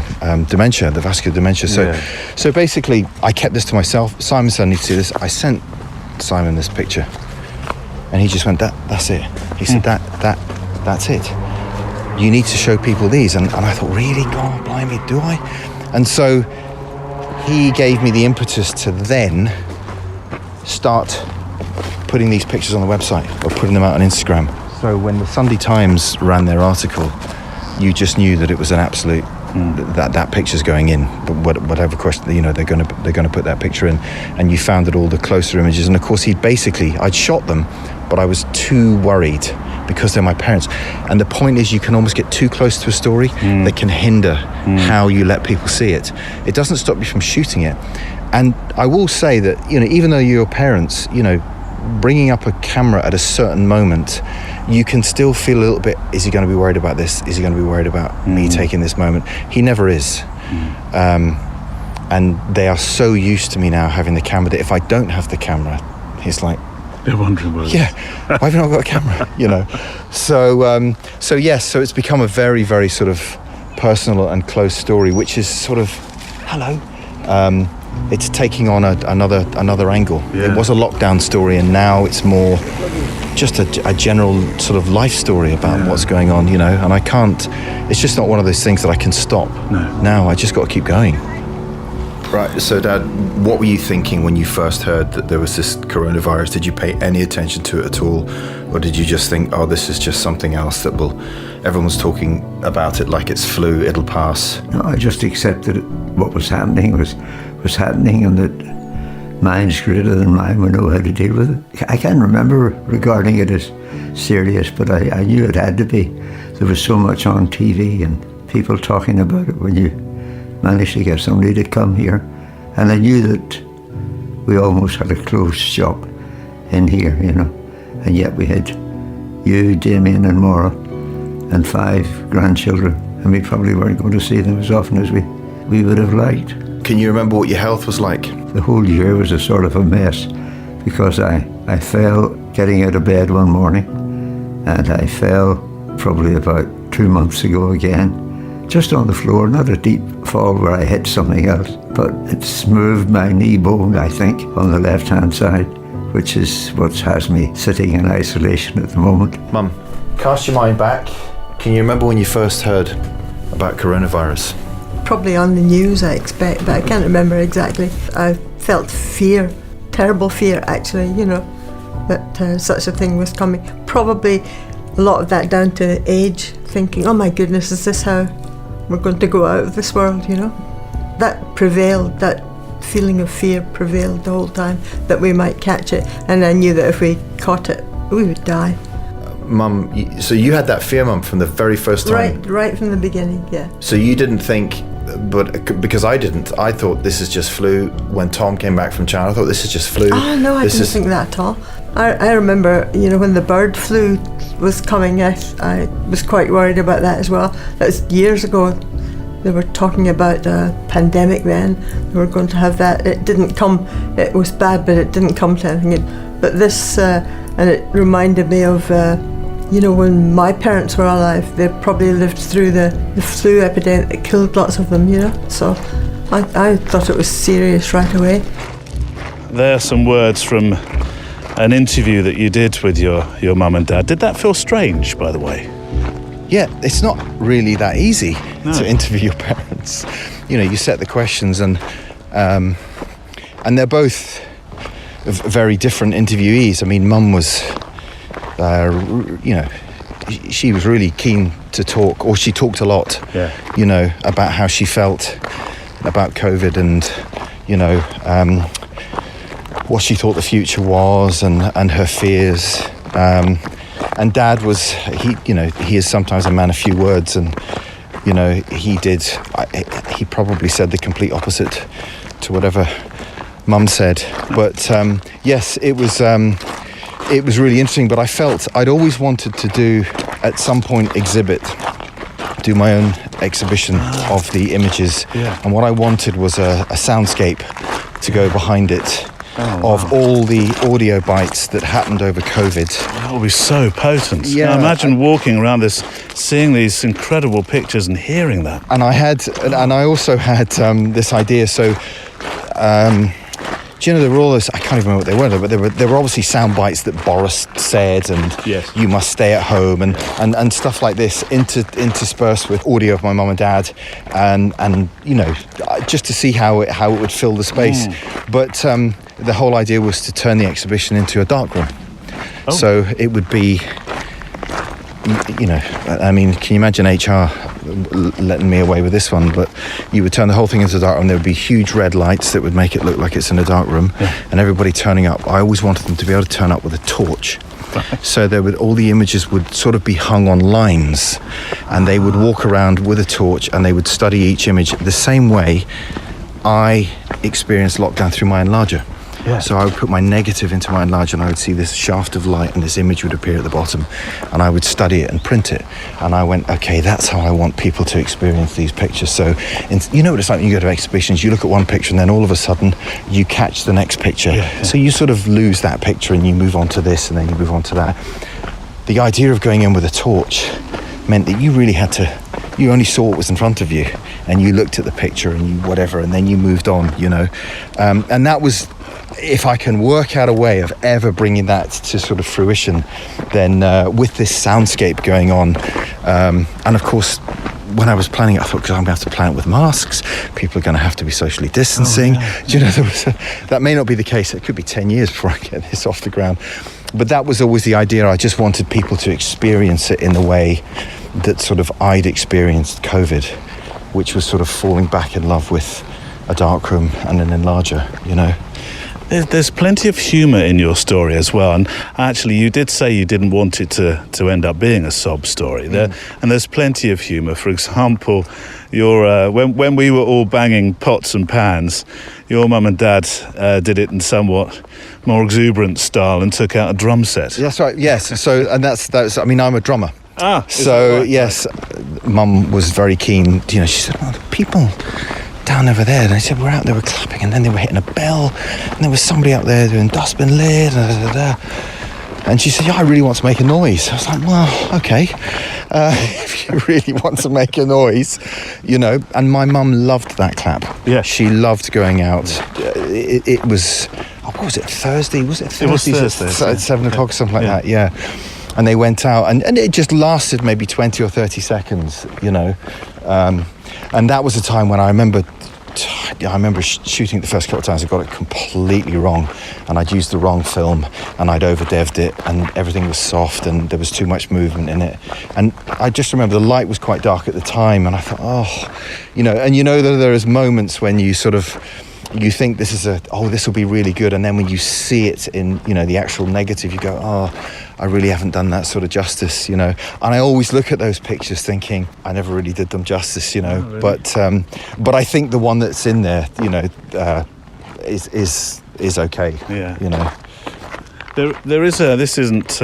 dementia, the vascular dementia. So basically I kept this to myself. Simon said, I need to see this. I sent Simon this picture, and he just went, that's it. He said, that's it. You need to show people these. And I thought, really? God, blimey, do I? And so he gave me the impetus to then start putting these pictures on the website or putting them out on Instagram. So when the Sunday Times ran their article, you just knew that it was an absolute that picture's going in. But whatever question, you know, they're going to put that picture in, and you found that all the closer images. And of course, I'd shot them, but I was too worried because they're my parents. And the point is, you can almost get too close to a story that can hinder how you let people see it. It doesn't stop you from shooting it. And I will say that, you know, even though you're parents, you know, bringing up a camera at a certain moment, you can still feel a little bit, is he going to be worried about this? Is he going to be worried about me taking this moment? He never is. And they are so used to me now having the camera that if I don't have the camera, he's like, they're wondering why. Yeah, why have you not got a camera? You know, so yes, so it's become a very, very sort of personal and close story, which is sort of, hello. It's taking on another angle. Yeah. It was a lockdown story, and now it's more just a general sort of life story about what's going on, you know. And I can't. It's just not one of those things that I can stop. No. Now I just got to keep going. Right. So, Dad, what were you thinking when you first heard that there was this coronavirus? Did you pay any attention to it at all, or did you just think, oh, this is just something else that everyone's talking about it like it's flu, it'll pass? No, I just accepted it. What was happening was happening, and that minds greater than mine would know how to deal with it. I can't remember regarding it as serious, but I knew it had to be. There was so much on TV and people talking about it when you managed to get somebody to come here. And I knew that we almost had a closed shop in here, you know. And yet we had you, Damien and Maura, and 5 grandchildren, and we probably weren't going to see them as often as we would have liked. Can you remember what your health was like? The whole year was a sort of a mess, because I fell getting out of bed one morning, and I fell probably about 2 months ago again, just on the floor, not a deep fall where I hit something else, but it's moved my knee bone, I think, on the left-hand side, which is what has me sitting in isolation at the moment. Mum, cast your mind back. Can you remember when you first heard about coronavirus? Probably on the news, I expect, but I can't remember exactly. I felt fear, terrible fear actually, you know, that such a thing was coming. Probably a lot of that down to age, thinking, oh my goodness, is this how we're going to go out of this world, you know? That prevailed, that feeling of fear prevailed the whole time, that we might catch it, and I knew that if we caught it, we would die. Mum, so you had that fear, Mum, from the very first time? Right from the beginning, yeah. So you didn't think, but because I didn't, I thought this is just flu. When Tom came back from China, I thought this is just flu. Oh no, I didn't think that at all. I remember, when the bird flu was coming, I was quite worried about that as well. That was years ago. They were talking about a pandemic then. They were going to have that. It didn't come. It was bad, but it didn't come to anything. But this, and it reminded me of, when my parents were alive, they probably lived through the flu epidemic that killed lots of them, So I thought it was serious right away. There are some words from an interview that you did with your mum and dad.Id that feel strange, by the way? Yeah, it's not really that easy to interview your parents. You set the questions, and they're both very different interviewees. I mean, Mum was, she was really keen to talk, or she talked a lot, about how she felt about COVID and, what she thought the future was and her fears. And Dad was, he is sometimes a man of few words, and, he probably said the complete opposite to whatever Mum said. But yes, it was really interesting, but I felt I'd always wanted to do, at some point, do my own exhibition of the images. Yeah. And what I wanted was a soundscape to go behind it. Of all the audio bites that happened over COVID. That would be so potent. Yeah, now imagine walking around this, seeing these incredible pictures and hearing that. And I also had this idea. So, there were all those, I can't even remember what they were, but there were obviously sound bites that Boris said, and yes. You must stay at home, and stuff like this, interspersed with audio of my mum and dad, and just to see how it would fill the space. But the whole idea was to turn the exhibition into a darkroom. Oh. So it would be, I mean, can you imagine HR letting me away with this one? But you would turn the whole thing into a dark room. There would be huge red lights that would make it look like it's in a dark room, and everybody turning up. I always wanted them to be able to turn up with a torch. So all the images would sort of be hung on lines, and they would walk around with a torch, and they would study each image the same way I experienced lockdown through my enlarger. Yeah. So I would put my negative into my enlarger, and I would see this shaft of light, and this image would appear at the bottom, and I would study it and print it. And I went, okay, that's how I want people to experience these pictures. So, you know what it's like when you go to exhibitions, you look at one picture and then all of a sudden you catch the next picture. Yeah. So you sort of lose that picture and you move on to this and then you move on to that. The idea of going in with a torch meant that you really had to, you only saw what was in front of you, and you looked at the picture and you whatever, and then you moved on, and that was, if I can work out a way of ever bringing that to sort of fruition, then with this soundscape going on, and of course, when I was planning it, I thought, because I'm going to have to plan it with masks, people are going to have to be socially distancing. That may not be the case. It could be 10 years before I get this off the ground. But that was always the idea. I just wanted people to experience it in the way that sort of I'd experienced COVID, which was sort of falling back in love with a darkroom and an enlarger, There's plenty of humour in your story as well, and actually you did say you didn't want it to end up being a sob story. And there's plenty of humour. For example, your when we were all banging pots and pans, your mum and dad did it in somewhat more exuberant style and took out a drum set. That's right. Yes. So, and that's. I mean, I'm a drummer. So right? Yes, Mum was very keen. She said, "Oh, the people down over there," and I said, "We're out there, we're clapping," and then they were hitting a bell, and there was somebody out there doing dustbin lid, and she said, "Yeah, I really want to make a noise." I was like, "Well, okay, if you really want to make a noise, And my mum loved that clap. Yeah, she loved going out. It was, what was it, Thursday? Was it Thursday? It was Thursday. At 7 o'clock, something like that. Yeah. And they went out, and it just lasted maybe 20 or 30 seconds, and that was a time when I remember shooting it the first couple of times. I got it completely wrong, and I'd used the wrong film, and I'd overdev'd it, and everything was soft, and there was too much movement in it. And I just remember the light was quite dark at the time, and I thought, that there is moments when you sort of, you think this will be really good, and then when you see it in, the actual negative, you go, I really haven't done that sort of justice, And I always look at those pictures thinking, I never really did them justice, Really? But I think the one that's in there, is okay, Yeah. There is this isn't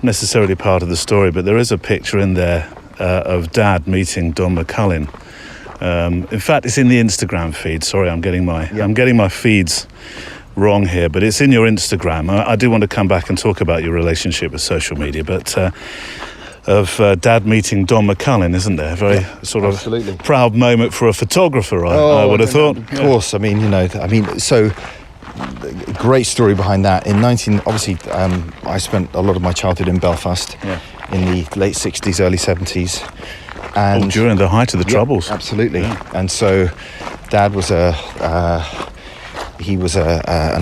necessarily part of the story, but there is a picture in there of Dad meeting Don McCullin. In fact, it's in the Instagram feed. Sorry, I'm getting my feeds wrong here, but it's in your Instagram. I do want to come back and talk about your relationship with social media, but of Dad meeting Don McCullin, isn't there? Very sort of absolutely. Proud moment for a photographer, I would have thought. Of course, so great story behind that. I spent a lot of my childhood in Belfast in the late 60s, early 70s. And during the height of the Troubles. Absolutely. Yeah. And so Dad was an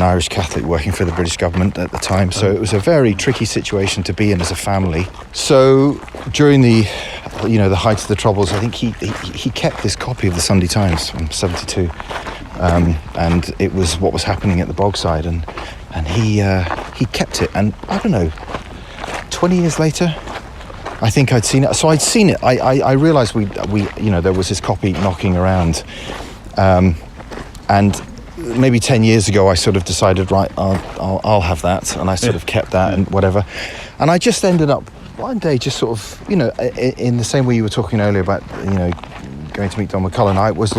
Irish Catholic working for the British government at the time. So it was a very tricky situation to be in as a family. So during the height of the Troubles, I think he kept this copy of the Sunday Times from 72. And it was what was happening at the Bogside, and he kept it. And I don't know, 20 years later, I think I'd seen it. So I'd seen it. I realised we there was this copy knocking around, and maybe 10 years ago I sort of decided, right, I'll have that, and I sort of kept that and whatever. And I just ended up one day just sort of, in the same way you were talking earlier about, going to meet Don McCullin, I was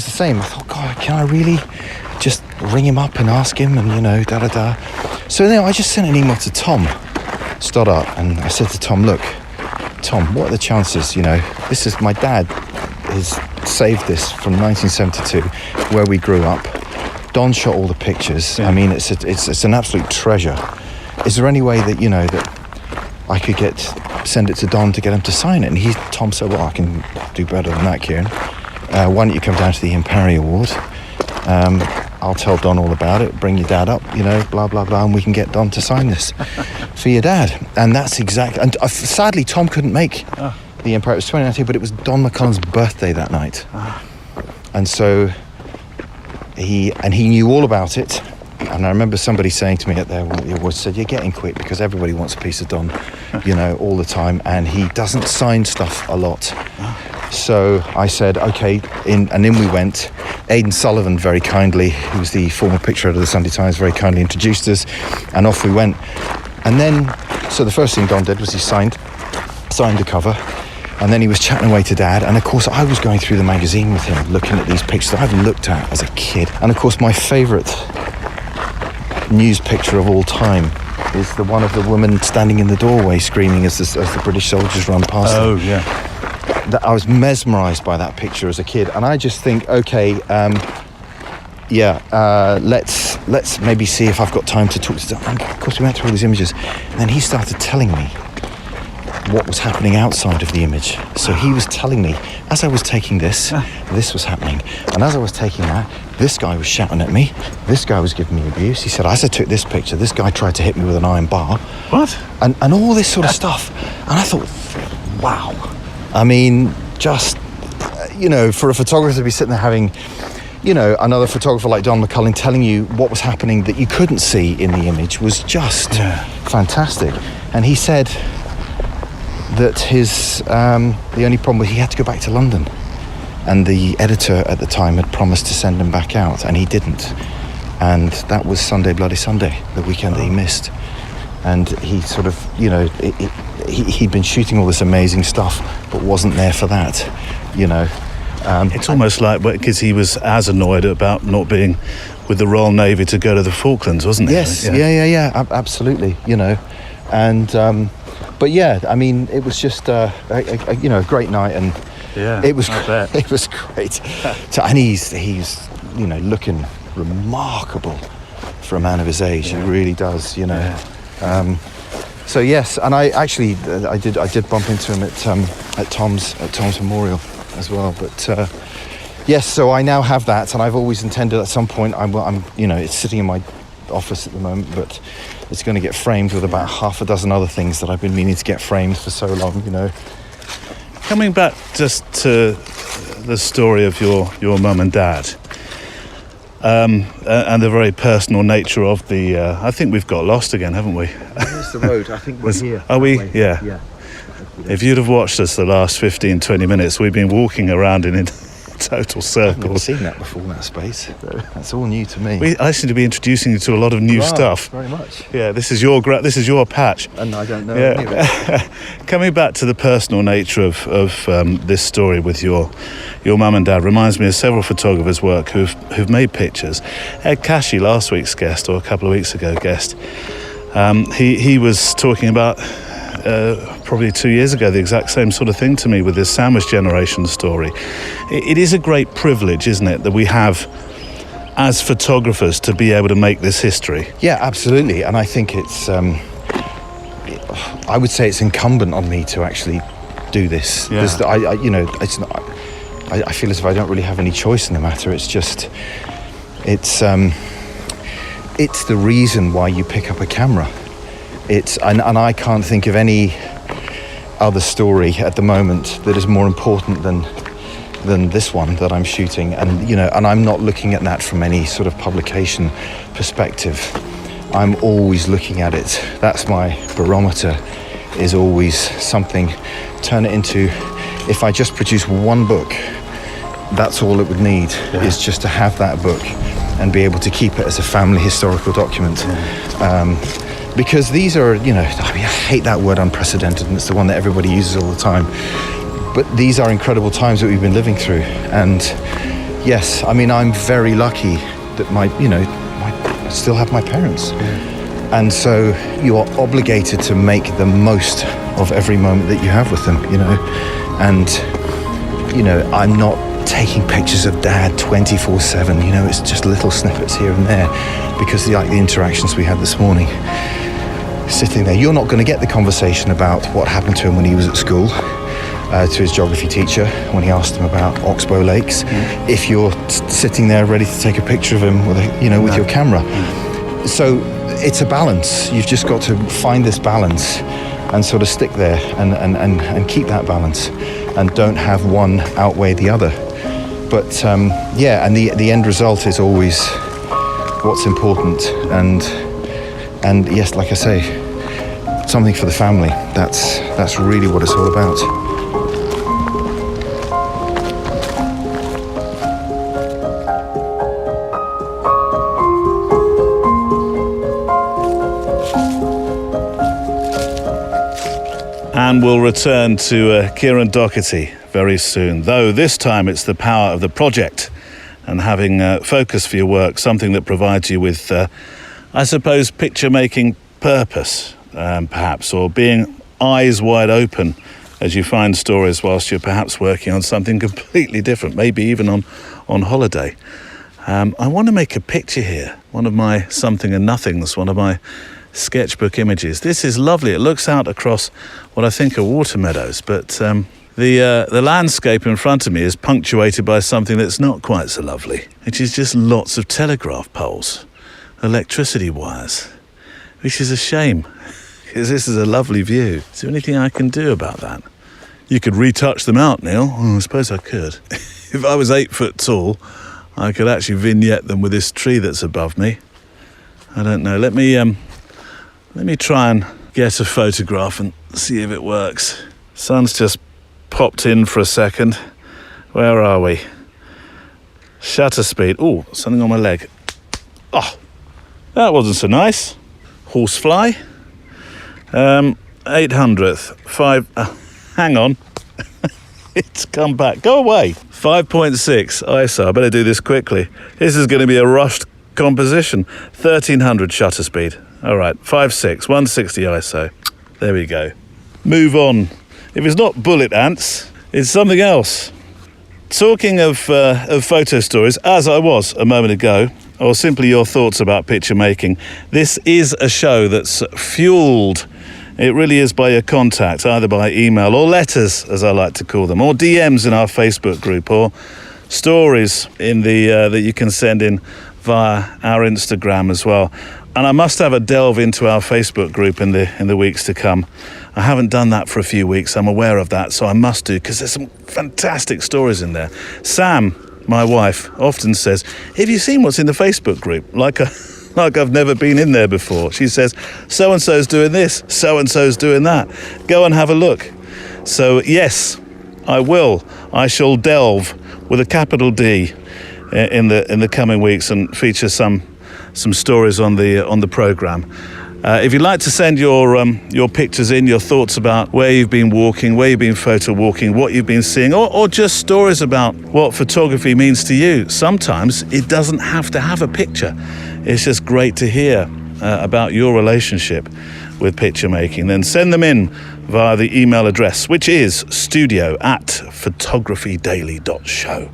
the same. I thought, God, can I really just ring him up and ask him, and da-da-da. So then I just sent an email to Tom Stoddart, and I said to Tom, look, Tom, what are the chances, this is my dad has saved this from 1972, where we grew up. Don shot all the pictures. I mean, it's an absolute treasure. Is there any way that, that I could send it to Don to get him to sign it? And Tom said, well, I can do better than that, Kieran. Why don't you come down to the Imperi Award? I'll tell Don all about it, bring your dad up, blah, blah, blah, and we can get Don to sign this for your dad. And that's exactly... And sadly, Tom couldn't make the Empire. It was 2019, but it was Don McCullin's birthday that night. And so he knew all about it. And I remember somebody saying to me at there, said, you're getting quick because everybody wants a piece of Don, all the time. And he doesn't sign stuff a lot. So I said, okay, and in we went. Aidan Sullivan very kindly, who was the former picture editor of the Sunday Times, very kindly introduced us, and off we went. And then, so the first thing Don did was he signed the cover, and then he was chatting away to Dad, and of course I was going through the magazine with him, looking at these pictures that I've looked at as a kid. And of course my favourite news picture of all time is the one of the woman standing in the doorway screaming as the British soldiers run past them. Oh, yeah. I was mesmerised by that picture as a kid, and I just think, okay, let's maybe see if I've got time to talk to Don. And of course, we went through all these images, and then he started telling me what was happening outside of the image. So he was telling me, as I was taking this was happening, and as I was taking that, this guy was shouting at me, this guy was giving me abuse. He said, as I took this picture, this guy tried to hit me with an iron bar. What? And all this sort of stuff. And I thought, wow. I mean, just, for a photographer to be sitting there having, another photographer like Don McCullin telling you what was happening that you couldn't see in the image was just fantastic. And he said that the only problem was he had to go back to London. And the editor at the time had promised to send him back out, and he didn't. And that was Sunday Bloody Sunday, the weekend that he missed. And he sort of, he'd been shooting all this amazing stuff, but wasn't there for that, It's almost like because he was as annoyed about not being with the Royal Navy to go to the Falklands, wasn't he? Yes, yeah, absolutely, And, but yeah, I mean, it was just, a great night, and it was great. And he's looking remarkable for a man of his age. He really does, So yes, and I actually I did bump into him at Tom's memorial as well. But yes, so I now have that, and I've always intended at some point I'm it's sitting in my office at the moment, but it's going to get framed with about half a dozen other things that I've been meaning to get framed for so long. Coming back just to the story of your mum and dad. And the very personal nature of the... I think we've got lost again, haven't we? Here's the road. I think we're here. Are we? Way. Yeah. If you'd have watched us the last 15, 20 minutes, we've been walking around in total I've circle. never seen that before, that space. That's all new to me. I seem to be introducing you to a lot of new Wow, stuff. Very much. Yeah, this is your patch. And I don't know any of it. Coming back to the personal nature of this story with your mum and dad reminds me of several photographers' work who've made pictures. Ed Cashy, last week's guest, or a couple of weeks ago guest, he was talking about probably 2 years ago the exact same sort of thing to me with his sandwich generation story. It is a great privilege, isn't it, that we have as photographers to be able to make this history. Yeah, absolutely. And I think it's, I would say it's incumbent on me to actually do this. Yeah. Because it's not, I feel as if I don't really have any choice in the matter. It's just, it's the reason why you pick up a camera. And I can't think of any other story at the moment that is more important than this one that I'm shooting. And and I'm not looking at that from any sort of publication perspective. I'm always looking at it. That's my barometer, is always something. Turn it into, if I just produce one book, that's all it would need, is just to have that book and be able to keep it as a family historical document. Because these are, I hate that word unprecedented, and it's the one that everybody uses all the time. But these are incredible times that we've been living through. And yes, I'm very lucky that I still have my parents. And so you are obligated to make the most of every moment that you have with them, And, I'm not taking pictures of Dad 24/7, it's just little snippets here and there, because the interactions we had this morning, sitting there, you're not going to get the conversation about what happened to him when he was at school, to his geography teacher when he asked him about Oxbow Lakes, if you're sitting there ready to take a picture of him with with your camera. So it's a balance. You've just got to find this balance and sort of stick there and keep that balance, and don't have one outweigh the other. But and the end result is always what's important, and yes, like I say, something for the family. That's really what it's all about. And we'll return to Kieran Doherty very soon, though this time it's the power of the project and having focus for your work, something that provides you with, I suppose, picture-making purpose, perhaps, or being eyes wide open as you find stories whilst you're perhaps working on something completely different, maybe even on holiday. I want to make a picture here, one of my something and nothings, one of my sketchbook images. This is lovely. It looks out across what I think are water meadows, but the landscape in front of me is punctuated by something that's not quite so lovely, which is just lots of telegraph poles, electricity wires, which is a shame, because this is a lovely view. Is there anything I can do about that? You could retouch them out, Neil. I suppose I could. If I was 8 foot tall, I could actually vignette them with this tree that's above me. I don't know. Let me try and get a photograph and see if it works. Sun's just popped in for a second. Where are we? Shutter speed. Oh, something on my leg. Oh, that wasn't so nice. Horsefly. 800th. 5. Hang on. It's come back. Go away. 5.6 ISO. I better do this quickly. This is going to be a rushed composition. 1300 shutter speed. All right, 5.6, 160 ISO. There we go. Move on. If it's not bullet ants, it's something else. Talking of photo stories, as I was a moment ago, or simply your thoughts about picture making, this is a show that's fueled. It really is by your contact, either by email or letters, as I like to call them, or DMs in our Facebook group, or stories in the that you can send in via our Instagram as well. And I must have a delve into our Facebook group in the weeks to come. I haven't done that for a few weeks. I'm aware of that, so I must do, because there's some fantastic stories in there. Sam, my wife, often says, "Have you seen what's in the Facebook group?" Like I've never been in there before. She says, "So-and-so's doing this, so-and-so's doing that. Go and have a look." So yes, I will. I shall delve with a capital D in the coming weeks and feature some stories on the programme. If you'd like to send your pictures in, your thoughts about where you've been walking, where you've been photo walking, what you've been seeing, or just stories about what photography means to you. Sometimes it doesn't have to have a picture. It's just great to hear about your relationship with picture making. Then send them in via the email address, which is studio@photographydaily.show.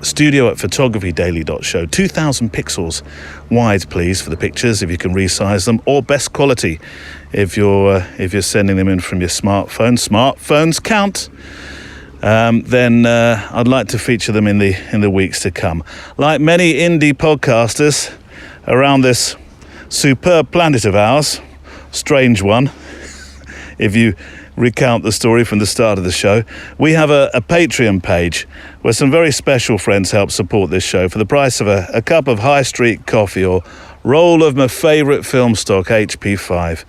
studio@photographydaily.show. 2,000 pixels wide, please, for the pictures, if you can resize them, or best quality if you're sending them in from your smartphone. Smartphones count. Then I'd like to feature them in the weeks to come. Like many indie podcasters around this superb planet of ours, strange one, if you recount the story from the start of the show, we have a Patreon page where some very special friends help support this show for the price of a cup of high street coffee or roll of my favourite film stock, HP5,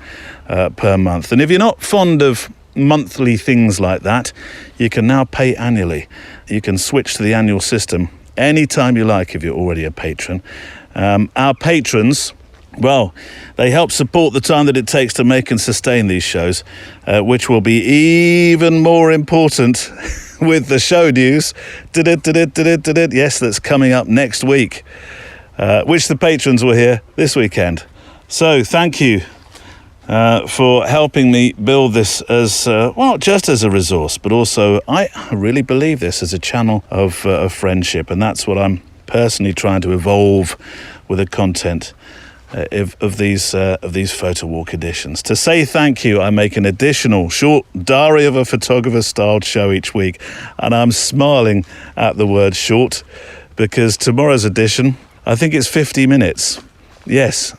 per month. And if you're not fond of monthly things like that, you can now pay annually. You can switch to the annual system anytime you like if you're already a patron. Our patrons, well, they help support the time that it takes to make and sustain these shows, which will be even more important with the show news. Yes, that's coming up next week, which the patrons will hear this weekend. So thank you for helping me build this as, well, just as a resource, but also I really believe this as a channel of friendship, and that's what I'm personally trying to evolve with the content of these photo walk editions. To say thank you, I make an additional short diary of a photographer styled show each week, and I'm smiling at the word short because tomorrow's edition, I think it's 50 minutes. Yes,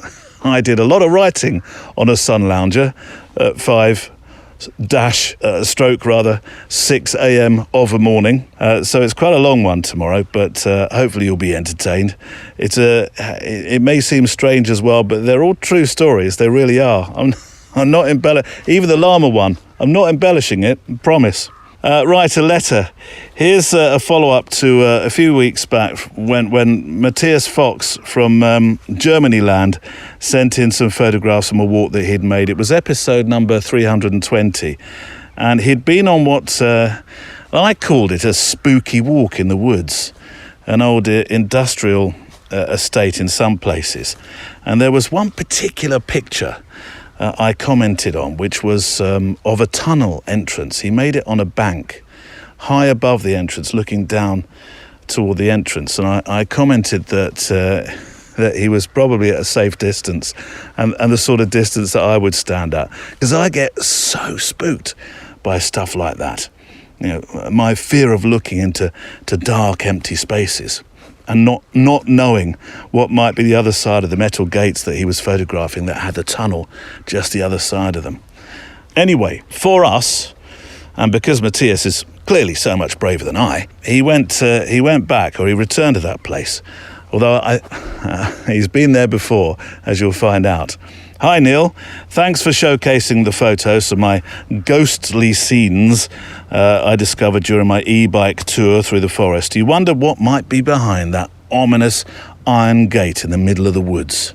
I did a lot of writing on a sun lounger at 6 a.m. of a morning. So it's quite a long one tomorrow, but hopefully you'll be entertained. It may seem strange as well, but they're all true stories. They really are. I'm not even the llama one, I'm not embellishing it, I promise. Write a letter. Here's a follow-up to a few weeks back when Matthias Fox from Germany land sent in some photographs from a walk that he'd made. It was episode number 320, and he'd been on what I called it a spooky walk in the woods, an old industrial estate in some places. And there was one particular picture I commented on, which was of a tunnel entrance. He made it on a bank high above the entrance, looking down toward the entrance. And I commented that he was probably at a safe distance and the sort of distance that I would stand at, because I get so spooked by stuff like that. You know, my fear of looking into dark, empty spaces and not knowing what might be the other side of the metal gates that he was photographing that had the tunnel just the other side of them. Anyway, for us, and because Matthias is clearly so much braver than I, he went back, or he returned to that place. Although he's been there before, as you'll find out. Hi Neil, thanks for showcasing the photos of my ghostly scenes I discovered during my e-bike tour through the forest. You wonder what might be behind that ominous iron gate in the middle of the woods.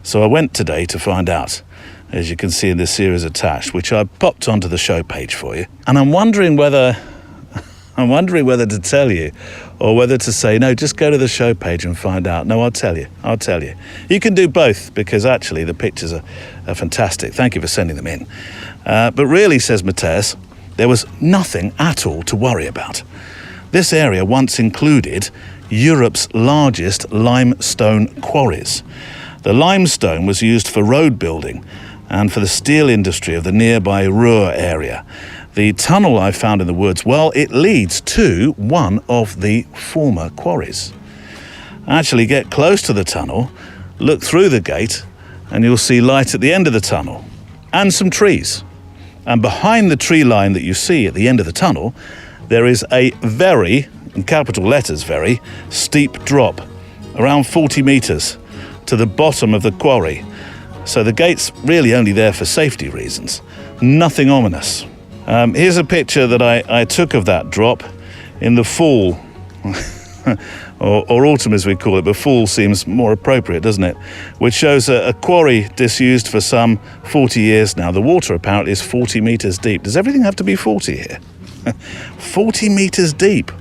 So I went today to find out, as you can see in the series attached, which I popped onto the show page for you. And I'm wondering whether to tell you or whether to say, no, just go to the show page and find out. No, I'll tell you. You can do both, because actually the pictures are fantastic. Thank you for sending them in. But really, says Matthias, there was nothing at all to worry about. This area once included Europe's largest limestone quarries. The limestone was used for road building and for the steel industry of the nearby Ruhr area. The tunnel I found in the woods, well, it leads to one of the former quarries. Actually, get close to the tunnel, look through the gate, and you'll see light at the end of the tunnel, and some trees. And behind the tree line that you see at the end of the tunnel, there is a very, in capital letters very, steep drop, around 40 metres, to the bottom of the quarry. So the gate's really only there for safety reasons. Nothing ominous. Here's a picture that I took of that drop in the fall, or autumn as we call it, but fall seems more appropriate, doesn't it? Which shows a quarry disused for some 40 years now. The water apparently is 40 metres deep. Does everything have to be 40 here? 40 metres deep.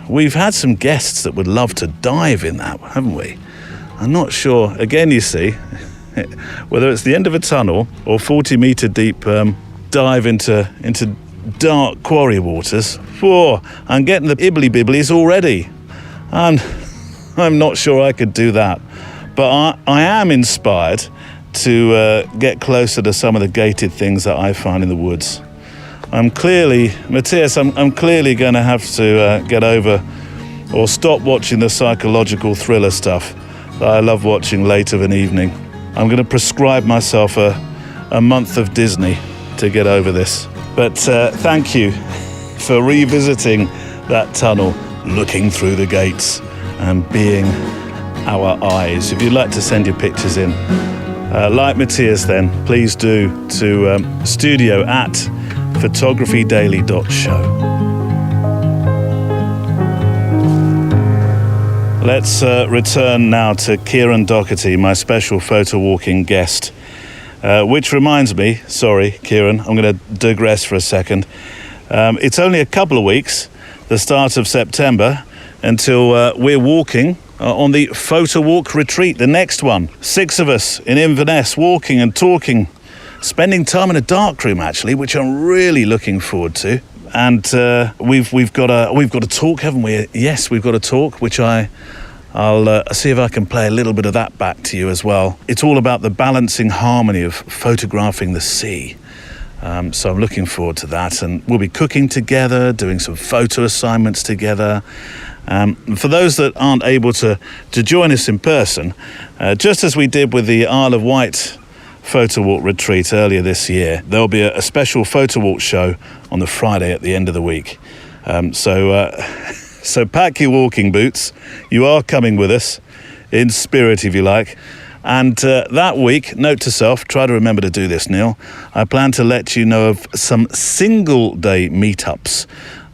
We've had some guests that would love to dive in that, haven't we? I'm not sure. Again, you see, whether it's the end of a tunnel or 40 metre deep dive into dark quarry waters. I'm getting the ibbly-bibblies already. And I'm not sure I could do that. But I am inspired to get closer to some of the gated things that I find in the woods. Matthias, I'm clearly going to have to get over or stop watching the psychological thriller stuff that I love watching late of an evening. I'm going to prescribe myself a month of Disney to get over this. But thank you for revisiting that tunnel, looking through the gates and being our eyes. If you'd like to send your pictures in, like Matthias then, please do to studio@photographydaily.show. Let's return now to Kieran Doherty, my special photo walking guest. Which reminds me, sorry, Kieran, I'm going to digress for a second. It's only a couple of weeks, the start of September, until we're walking on the Photowalk retreat, the next one. 6 of us in Inverness, walking and talking, spending time in a darkroom actually, which I'm really looking forward to. And we've got a talk, haven't we? Yes, we've got a talk, which I'll see if I can play a little bit of that back to you as well. It's all about the balancing harmony of photographing the sea. So I'm looking forward to that. And we'll be cooking together, doing some photo assignments together. For those that aren't able to join us in person, just as we did with the Isle of Wight Photowalk retreat earlier this year, there'll be a special Photowalk show on the Friday at the end of the week. So pack your walking boots. You are coming with us, in spirit if you like. And that week, note to self, try to remember to do this, Neil, I plan to let you know of some single-day meetups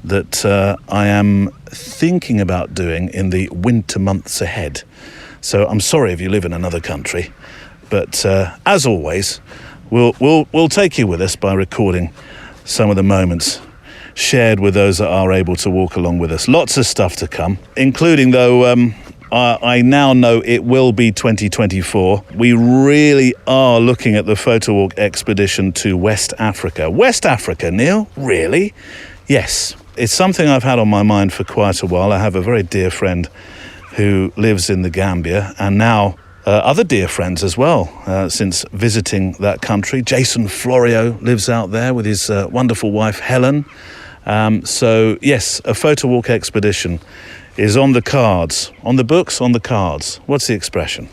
that I am thinking about doing in the winter months ahead. So I'm sorry if you live in another country, but as always, we'll take you with us by recording some of the moments shared with those that are able to walk along with us. Lots of stuff to come, including, though, I now know it will be 2024. We really are looking at the Photowalk expedition to West Africa. West Africa, Neil? Really? Yes. It's something I've had on my mind for quite a while. I have a very dear friend who lives in the Gambia, and now other dear friends as well, since visiting that country. Jason Florio lives out there with his wonderful wife, Helen. So, yes, a Photowalk expedition is on the cards. On the books, on the cards. What's the expression?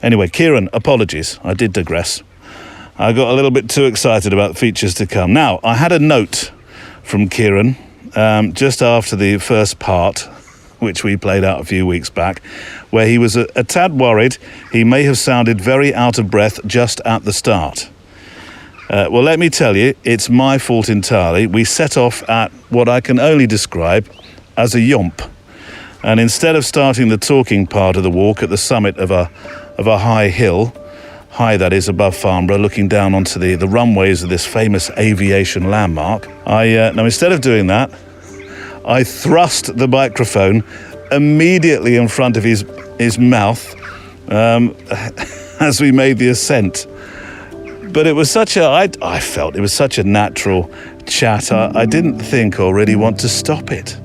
Anyway, Kieran, apologies. I did digress. I got a little bit too excited about features to come. Now, I had a note from Kieran just after the first part, which we played out a few weeks back, where he was a tad worried he may have sounded very out of breath just at the start. Well, let me tell you, it's my fault entirely. We set off at what I can only describe as a yomp. And instead of starting the talking part of the walk at the summit of a high hill, high that is above Farnborough, looking down onto the runways of this famous aviation landmark, now instead of doing that, I thrust the microphone immediately in front of his mouth as we made the ascent. But it was I felt it was such a natural chat, I didn't think or really want to stop it.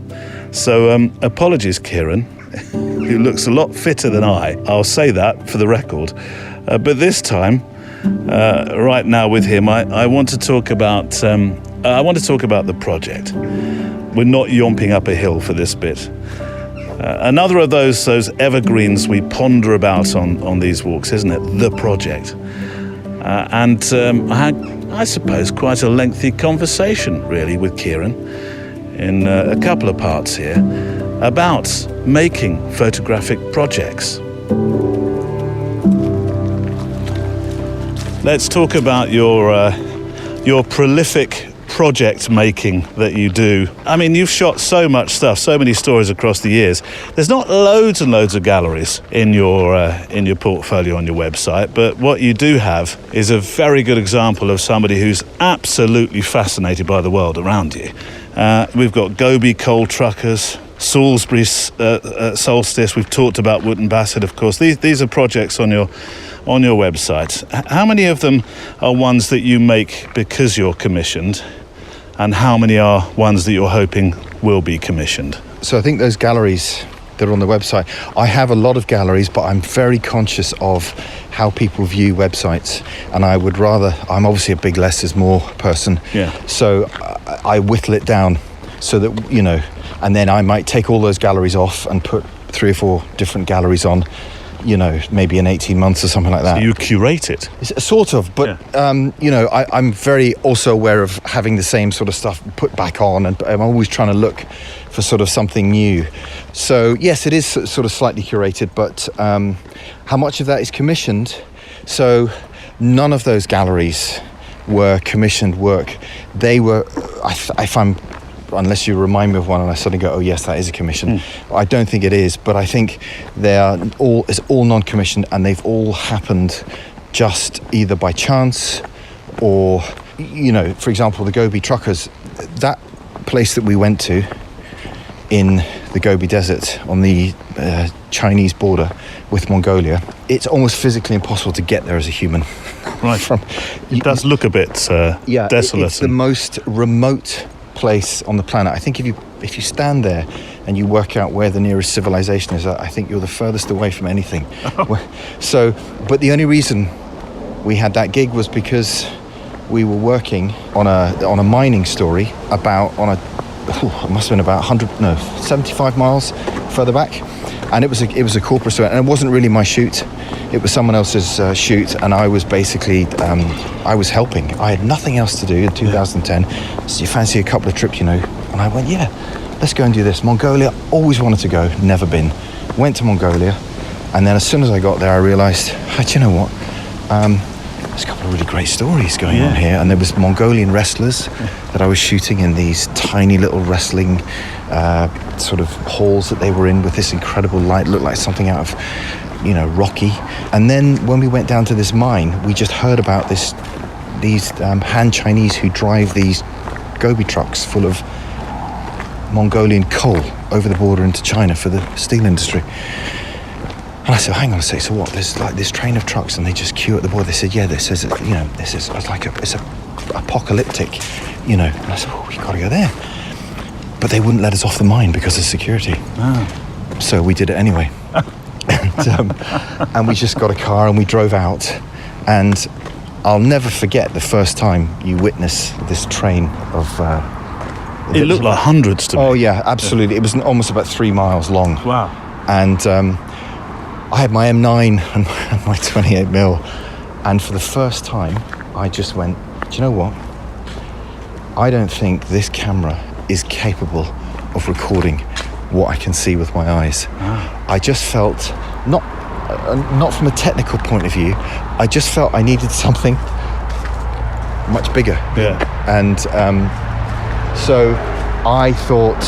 So apologies, Kieran, who looks a lot fitter than I'll say that for the record. But this time, right now with him, I want to talk about the project. We're not yomping up a hill for this bit. Another of those evergreens we ponder about on these walks, isn't it? The project. And I had, I suppose, quite a lengthy conversation, really, with Kieran in a couple of parts here about making photographic projects. Let's talk about your your prolific project making that you do. I mean, you've shot so much stuff, so many stories across the years. There's not loads and loads of galleries in your portfolio on your website, but what you do have is a very good example of somebody who's absolutely fascinated by the world around you. We've got Gobi coal truckers, Salisbury solstice. We've talked about Wootton Bassett, of course. These are projects on your website. How many of them are ones that you make because you're commissioned, and how many are ones that you're hoping will be commissioned? So I think those galleries that are on the website, I have a lot of galleries, but I'm very conscious of how people view websites, and I'm obviously a big less is more person. Yeah. So I whittle it down so that, you know, and then I might take all those galleries off and put 3 or 4 different galleries on, you know, maybe in 18 months or something like that. So you curate it? Sort of, but, you know, I'm very also aware of having the same sort of stuff put back on, and I'm always trying to look for sort of something new. So, yes, it is sort of slightly curated, but how much of that is commissioned? So none of those galleries were commissioned work. They were, unless you remind me of one and I suddenly go, oh yes, that is a commission. I don't think it is, but I think it's all non-commissioned, and they've all happened just either by chance or, you know, for example, the Gobi truckers, that place that we went to in the Gobi Desert on the Chinese border with Mongolia, it's almost physically impossible to get there as a human. Right. It does look a bit desolate. It's the most remote place on the planet. I think if you stand there and you work out where the nearest civilization is, I think you're the furthest away from anything. So, but the only reason we had that gig was because we were working on a mining story it must have been about 75 miles further back, and it was a corporate story, and it wasn't really my shoot. It was someone else's shoot, and I was basically I was helping. I had nothing else to do in 2010. So you fancy a couple of trips, you know? And I went, yeah, let's go and do this. Mongolia, always wanted to go, never been. Went to Mongolia, and then as soon as I got there, I realised, do you know what? There's a couple of really great stories going on here, and there was Mongolian wrestlers that I was shooting in these tiny little wrestling sort of halls that they were in with this incredible light, looked like something out of, you know, Rocky. And then when we went down to this mine, we just heard about these Han Chinese who drive these Gobi trucks full of Mongolian coal over the border into China for the steel industry. And I said, hang on a sec, so what? There's like this train of trucks and they just queue at the border. They said, yeah, this is, you know, it's apocalyptic, you know. And I said, oh, we've got to go there. But they wouldn't let us off the mine because of security. So we did it anyway. And we just got a car and we drove out. And I'll never forget the first time you witness this train of... it looked like hundreds to me. Oh, yeah, absolutely. It was almost about 3 miles long. Wow. And I had my M9 and my 28mm. And for the first time, I just went, do you know what? I don't think this camera is capable of recording what I can see with my eyes. I just felt, not from a technical point of view, I just felt I needed something much bigger. Yeah. And so I thought,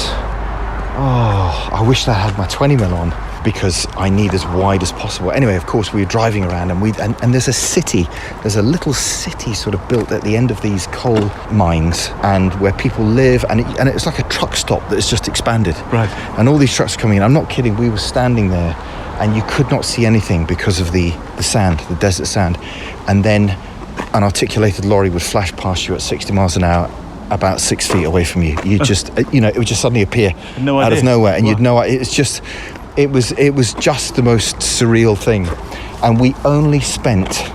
I wish I had my 20mm on, because I need as wide as possible. Anyway, of course, we were driving around, and there's a little city sort of built at the end of these coal mines, and where people live, and it was like a truck stop that has just expanded. Right. And all these trucks coming in. I'm not kidding. We were standing there, and you could not see anything because of the sand, the desert sand. And then an articulated lorry would flash past you at 60 miles an hour, about 6 feet away from you. You just, you know, it would just suddenly appear out of nowhere, and you'd know it's just. It was just the most surreal thing. And we only spent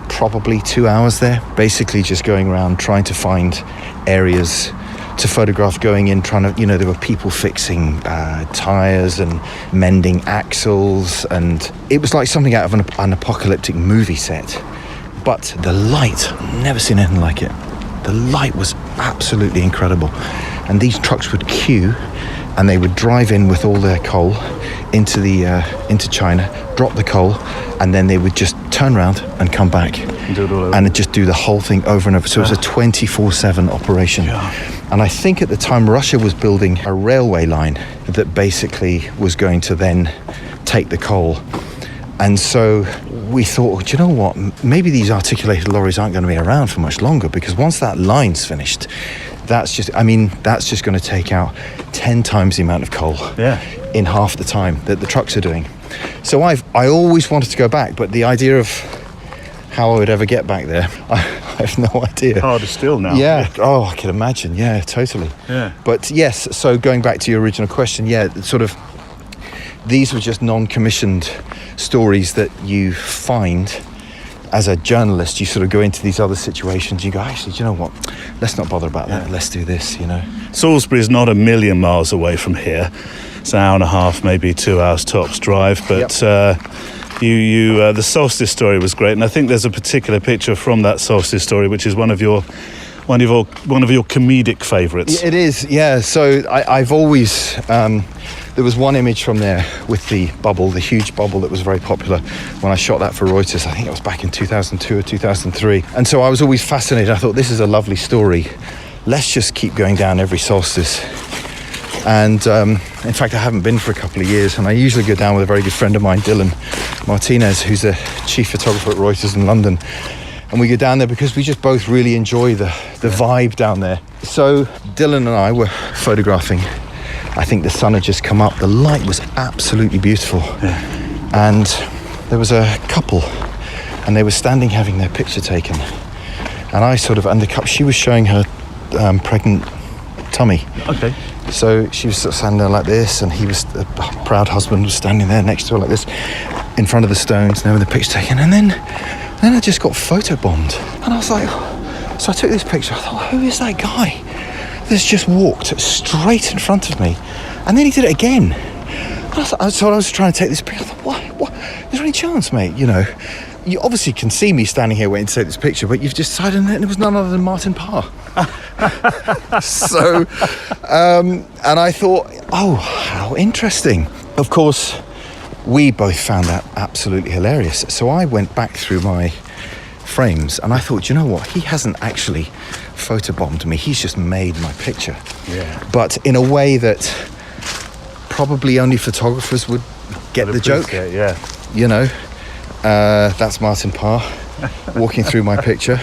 probably 2 hours there, basically just going around trying to find areas to photograph, going in, trying to, you know, there were people fixing tires and mending axles, and it was like something out of an apocalyptic movie set. But the light, never seen anything like it. The light was absolutely incredible. And these trucks would queue, and they would drive in with all their coal into China, drop the coal, and then they would just turn around and come back And do it all over. and just do the whole thing over and over. So it was a 24/7 operation. And I think at the time Russia was building a railway line that basically was going to then take the coal. And so we thought, do you know what, maybe these articulated lorries aren't going to be around for much longer, because once that line's finished, that's just going to take out 10 times the amount of coal in half the time that the trucks are doing. So I always wanted to go back, but the idea of how I would ever get back there, I have no idea. Harder still now. Yeah. Oh, I can imagine. Yeah, totally. Yeah. But yes, so going back to your original question, sort of, these were just non-commissioned stories that you find as a journalist. You sort of go into these other situations, you go, actually, do you know what? Let's not bother about that. Let's do this, you know. Salisbury is not a million miles away from here. It's an hour and a half, maybe 2 hours tops drive. But the solstice story was great, and I think there's a particular picture from that solstice story, which is one of your comedic favourites. It is, yeah. So I've always. There was one image from there with the bubble, the huge bubble that was very popular when I shot that for Reuters. I think it was back in 2002 or 2003. And so I was always fascinated. I thought, this is a lovely story. Let's just keep going down every solstice. And in fact, I haven't been for a couple of years. And I usually go down with a very good friend of mine, Dylan Martinez, who's the chief photographer at Reuters in London. And we go down there because we just both really enjoy the vibe down there. So Dylan and I were photographing. I think the sun had just come up. The light was absolutely beautiful. And there was a couple, and they were standing having their picture taken. And I sort of undercut. She was showing her pregnant tummy. Okay. So she was sort of standing there like this, and he was, a proud husband, was standing there next to her like this, in front of the stones, and having the picture taken. And then I just got photobombed. And I was like, so I took this picture. I thought, who is that guy that's just walked straight in front of me? And then he did it again. So I was trying to take this picture. I thought, what? Is there any chance, mate? You know, you obviously can see me standing here waiting to take this picture, but you've just decided that it was none other than Martin Parr. So, and I thought, oh, how interesting. Of course, we both found that absolutely hilarious. So I went back through my frames and I thought, you know what? He hasn't actually photobombed me. He's just made my picture. Yeah. But in a way that probably only photographers would get the joke. Yeah. You know, that's Martin Parr walking through my picture,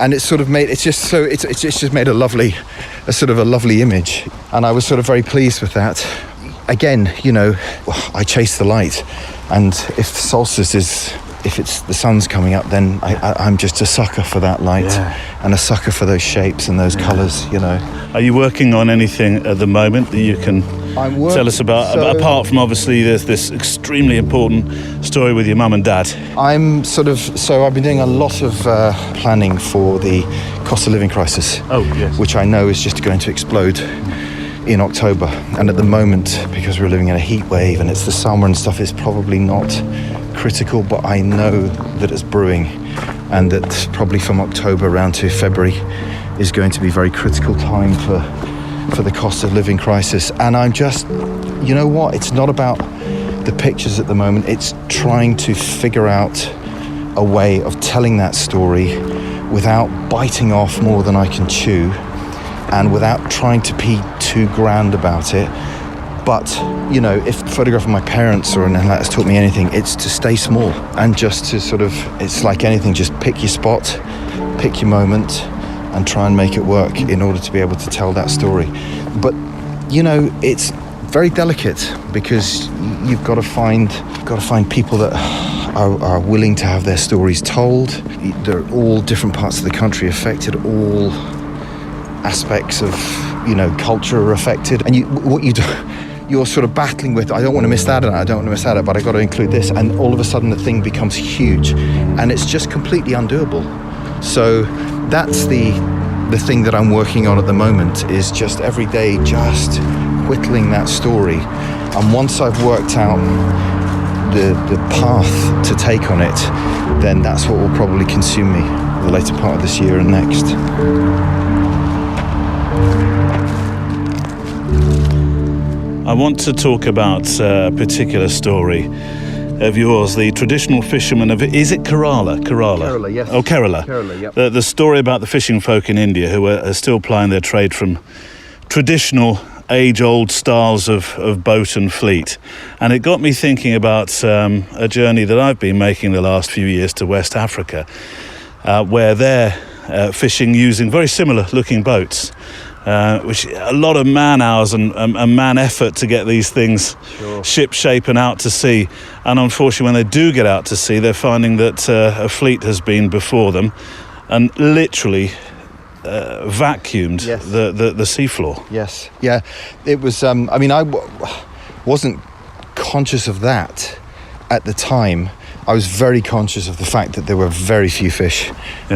and it's sort of made it's just made a lovely image, and I was sort of very pleased with that. Again, you know, I chase the light, and if solstice is, if it's the sun's coming up, then I'm just a sucker for that light, and a sucker for those shapes and those colours, you know. Are you working on anything at the moment that you can tell us about, apart from obviously there's this extremely important story with your mum and dad? I've been doing a lot of planning for the cost of living crisis, which I know is just going to explode in October. And at the moment, because we're living in a heat wave and it's the summer and stuff, it's probably not critical, but I know that it's brewing, and that probably from October around to February is going to be a very critical time for the cost of living crisis. And I'm just, you know what, it's not about the pictures at the moment, it's trying to figure out a way of telling that story without biting off more than I can chew, and without trying to be too grand about it. But, you know, if photographing my parents or anything like that's taught me anything, it's to stay small and just to sort of, it's like anything, just pick your spot, pick your moment, and try and make it work in order to be able to tell that story. But, you know, it's very delicate, because you've got to find people that are willing to have their stories told. They're all different parts of the country affected, all aspects of, you know, culture are affected, and you're sort of battling with, I don't want to miss that, and I don't want to miss that, but I got to include this, and all of a sudden the thing becomes huge, and it's just completely undoable. So that's the thing that I'm working on at the moment, is just every day just whittling that story, and once I've worked out the path to take on it, then that's what will probably consume me the later part of this year and next. I want to talk about a particular story of yours, the traditional fishermen of, is it Kerala? Kerala, yes. Oh, Kerala. Kerala, yep. The story about the fishing folk in India who are still plying their trade from traditional age-old styles of boat and fleet. And it got me thinking about a journey that I've been making the last few years to West Africa, where they're fishing using very similar looking boats. Which a lot of man hours and man effort to get these things ship shape and out to sea, and unfortunately when they do get out to sea they're finding that a fleet has been before them and literally vacuumed the seafloor. Yes, yeah, it was. I mean, wasn't conscious of that at the time. I was very conscious of the fact that there were very few fish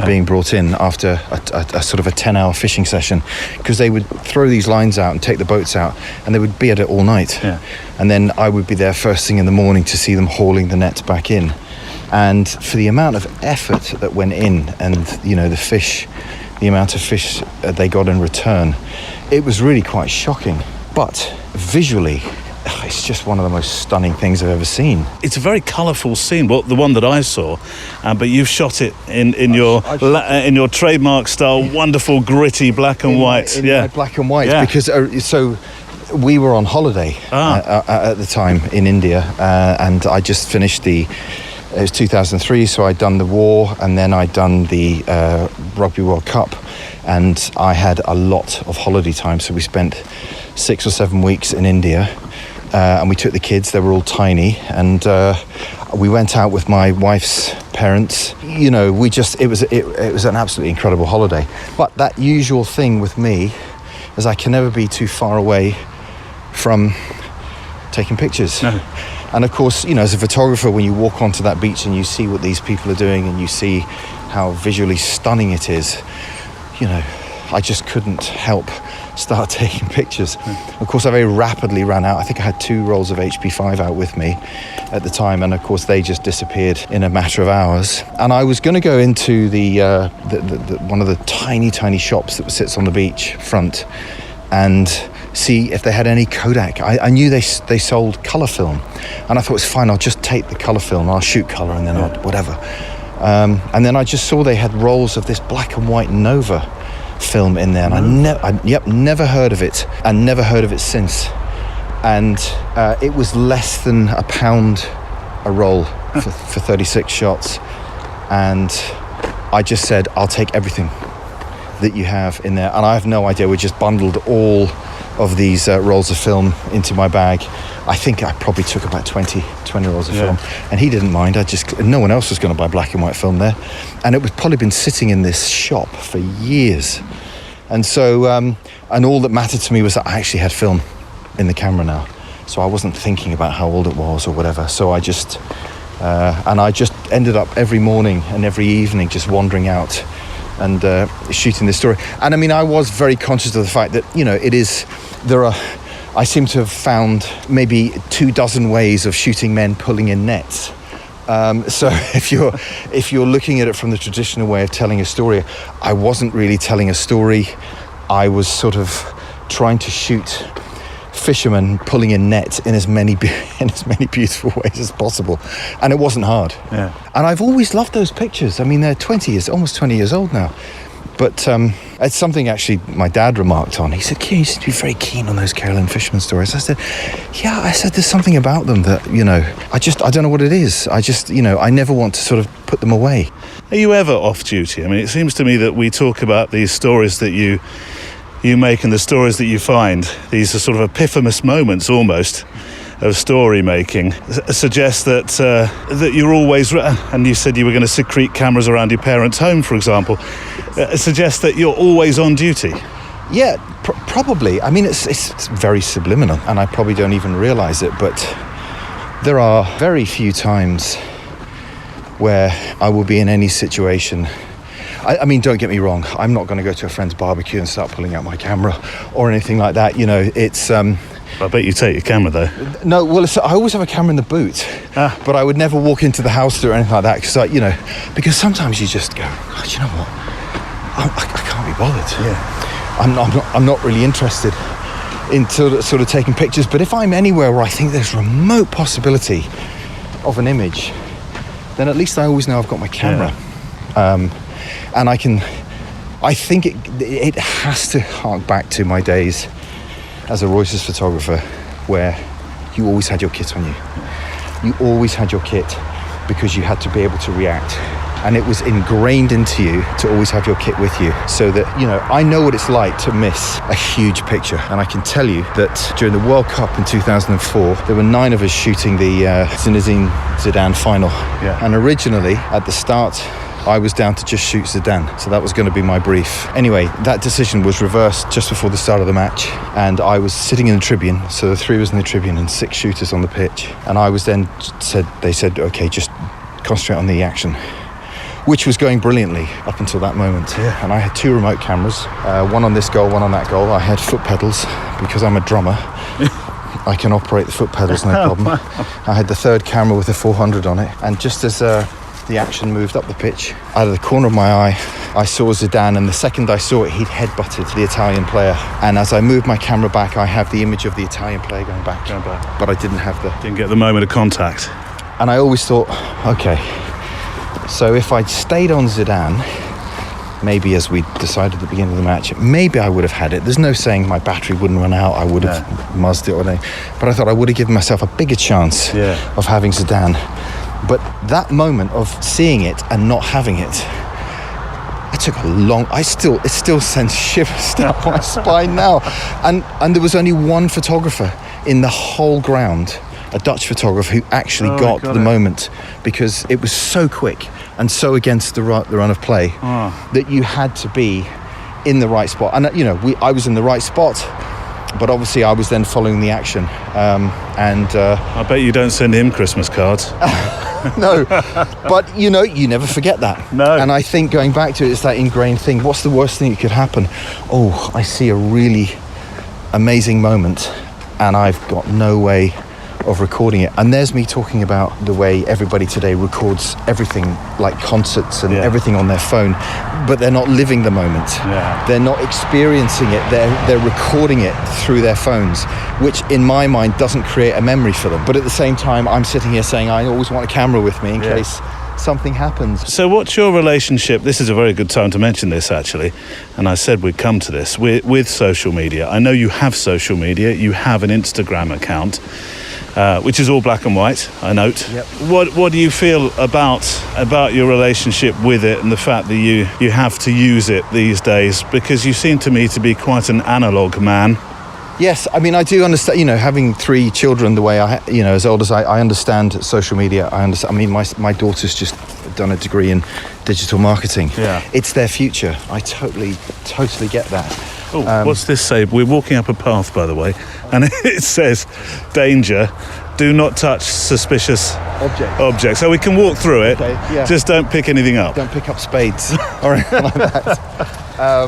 being brought in after a sort of a 10-hour fishing session, because they would throw these lines out and take the boats out, and they would be at it all night. Yeah. And then I would be there first thing in the morning to see them hauling the nets back in. And for the amount of effort that went in, and the amount of fish they got in return, it was really quite shocking. But visually, it's just one of the most stunning things I've ever seen. It's a very colourful scene, well, the one that I saw, but you've shot it in your trademark style, wonderful gritty black and white. My black and white, because so we were on holiday at the time in India, and I just finished it was 2003, so I'd done the war, and then I'd done the Rugby World Cup, and I had a lot of holiday time, so we spent 6 or 7 weeks in India. And we took the kids, they were all tiny, and we went out with my wife's parents. You know, it was an absolutely incredible holiday. But that usual thing with me is I can never be too far away from taking pictures. No. And of course, you know, as a photographer, when you walk onto that beach and you see what these people are doing and you see how visually stunning it is, you know, I just couldn't help start taking pictures. Of course, I very rapidly ran out. I think I had 2 rolls of HP5 out with me at the time, and of course they just disappeared in a matter of hours. And I was going to go into the one of the tiny shops that sits on the beach front and see if they had any Kodak. I knew they sold colour film, and I thought it's fine, I'll just take the colour film, I'll shoot colour, and then I'll whatever. And then I just saw they had rolls of this black and white Nova film in there, and I never heard of it, and never heard of it since. And it was less than £1 a roll for 36 shots, and I just said, I'll take everything that you have in there. And I have no idea, we just bundled all of these rolls of film into my bag. I think I probably took about 20 rolls of film, and he didn't mind. No one else was going to buy black and white film there, and it was probably been sitting in this shop for years. And so, and all that mattered to me was that I actually had film in the camera now, so I wasn't thinking about how old it was or whatever. So I just ended up every morning and every evening just wandering out and shooting this story. And I mean, I was very conscious of the fact that, you know, I seem to have found maybe 24 ways of shooting men pulling in nets. So if you're looking at it from the traditional way of telling a story, I wasn't really telling a story. I was sort of trying to shoot fishermen pulling in nets in as many beautiful ways as possible, and it wasn't hard. Yeah. And I've always loved those pictures. I mean, they're almost 20 years old now. But it's something actually my dad remarked on. He said, "Keir, you seem to be very keen on those Caroline fisherman stories." I said, "Yeah," I said, "there's something about them that, you know, I don't know what it is. I just, you know, I never want to sort of put them away." Are you ever off duty? I mean, it seems to me that we talk about these stories that you make and the stories that you find. These are sort of epiphany moments almost of story making, suggests that you're always, and you said you were going to secrete cameras around your parents' home, for example, suggests that you're always on duty. Yeah, probably. I mean, it's very subliminal, and I probably don't even realise it, but there are very few times where I will be in any situation. I mean, don't get me wrong, I'm not going to go to a friend's barbecue and start pulling out my camera or anything like that. You know, it's... I bet you take your camera though. No, well, I always have a camera in the boot, but I would never walk into the house or anything like that, because sometimes you just go, oh, do you know what? I can't be bothered. Yeah. I'm not really interested. into sort of taking pictures. But if I'm anywhere where I think there's remote possibility of an image, then at least I always know I've got my camera. And I think it has to hark back to my days as a Reuters photographer, where you always had your kit on you. You always had your kit because you had to be able to react. And it was ingrained into you to always have your kit with you, so that, I know what it's like to miss a huge picture. And I can tell you that during the World Cup in 2004, there were 9 of us shooting the Zinedine Zidane final. Yeah. And originally, at the start, I was down to just shoot Zidane, so that was going to be my brief. Anyway, that decision was reversed just before the start of the match, and I was sitting in the tribune, so the 3 of us in the tribune and 6 shooters on the pitch. And I was then they said, okay, just concentrate on the action, which was going brilliantly up until that moment. Yeah. And I had 2 remote cameras, one on this goal, one on that goal. I had foot pedals because I'm a drummer. I can operate the foot pedals, no problem. I had the 3rd camera with a 400 on it, and just as the action moved up the pitch, out of the corner of my eye, I saw Zidane, and the second I saw it, he'd headbutted the Italian player. And as I moved my camera back, I have the image of the Italian player going back. But I didn't have Didn't get the moment of contact. And I always thought, okay, so if I'd stayed on Zidane, maybe as we decided at the beginning of the match, maybe I would have had it. There's no saying my battery wouldn't run out. I would have muzzed it or anything. But I thought I would have given myself a bigger chance of having Zidane. But that moment of seeing it and not having it, it took a long... it still sends shivers down my spine now. And there was only one photographer in the whole ground, a Dutch photographer, who actually got the moment, because it was so quick and so against the run of play that you had to be in the right spot. And I was in the right spot, but obviously I was then following the action. I bet you don't send him Christmas cards. No, but you never forget that. No. And I think going back to it, it's that ingrained thing. What's the worst thing that could happen? Oh, I see a really amazing moment and I've got no way of recording it. And there's me talking about the way everybody today records everything, like concerts and everything on their phone, but they're not living the moment. They're not experiencing it. They're recording it through their phones, which in my mind doesn't create a memory for them. But at the same time, I'm sitting here saying I always want a camera with me in case something happens. So what's your relationship? This is a very good time to mention this, actually, and I said we'd come to this with social media. I know you have social media. You have an Instagram account, which is all black and white, I note. Yep. What do you feel about your relationship with it and the fact that you have to use it these days? Because you seem to me to be quite an analogue man. Yes, I mean, I do understand, having 3 children the way as old as I understand social media. I mean, my daughter's just done a degree in digital marketing. Yeah. It's their future. I totally get that. Oh, what's this say? We're walking up a path, by the way, and it says, danger, do not touch suspicious objects. So we can walk through it, just don't pick anything up. Don't pick up spades or anything like that.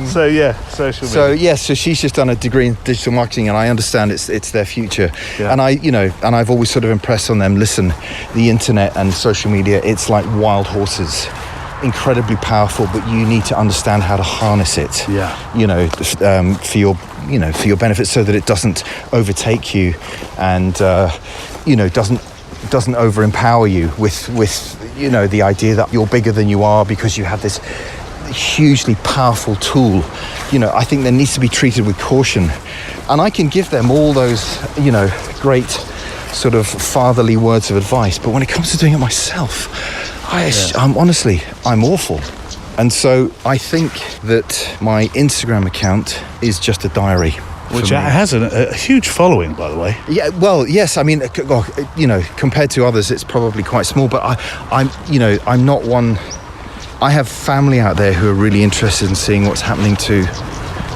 Social media. So she's just done a degree in digital marketing, and I understand it's their future. Yeah. And I've always sort of impressed on them, listen, the internet and social media, it's like wild horses. Incredibly powerful, but you need to understand how to harness it. For your benefit, so that it doesn't overtake you and doesn't over empower you with the idea that you're bigger than you are because you have this hugely powerful tool. I think there needs to be treated with caution, and I can give them all those great sort of fatherly words of advice, but when it comes to doing it myself, I'm awful. And so I think that my Instagram account is just a diary. Which has a huge following, by the way. Yeah, well, yes. I mean, compared to others, it's probably quite small. But I'm not one. I have family out there who are really interested in seeing what's happening to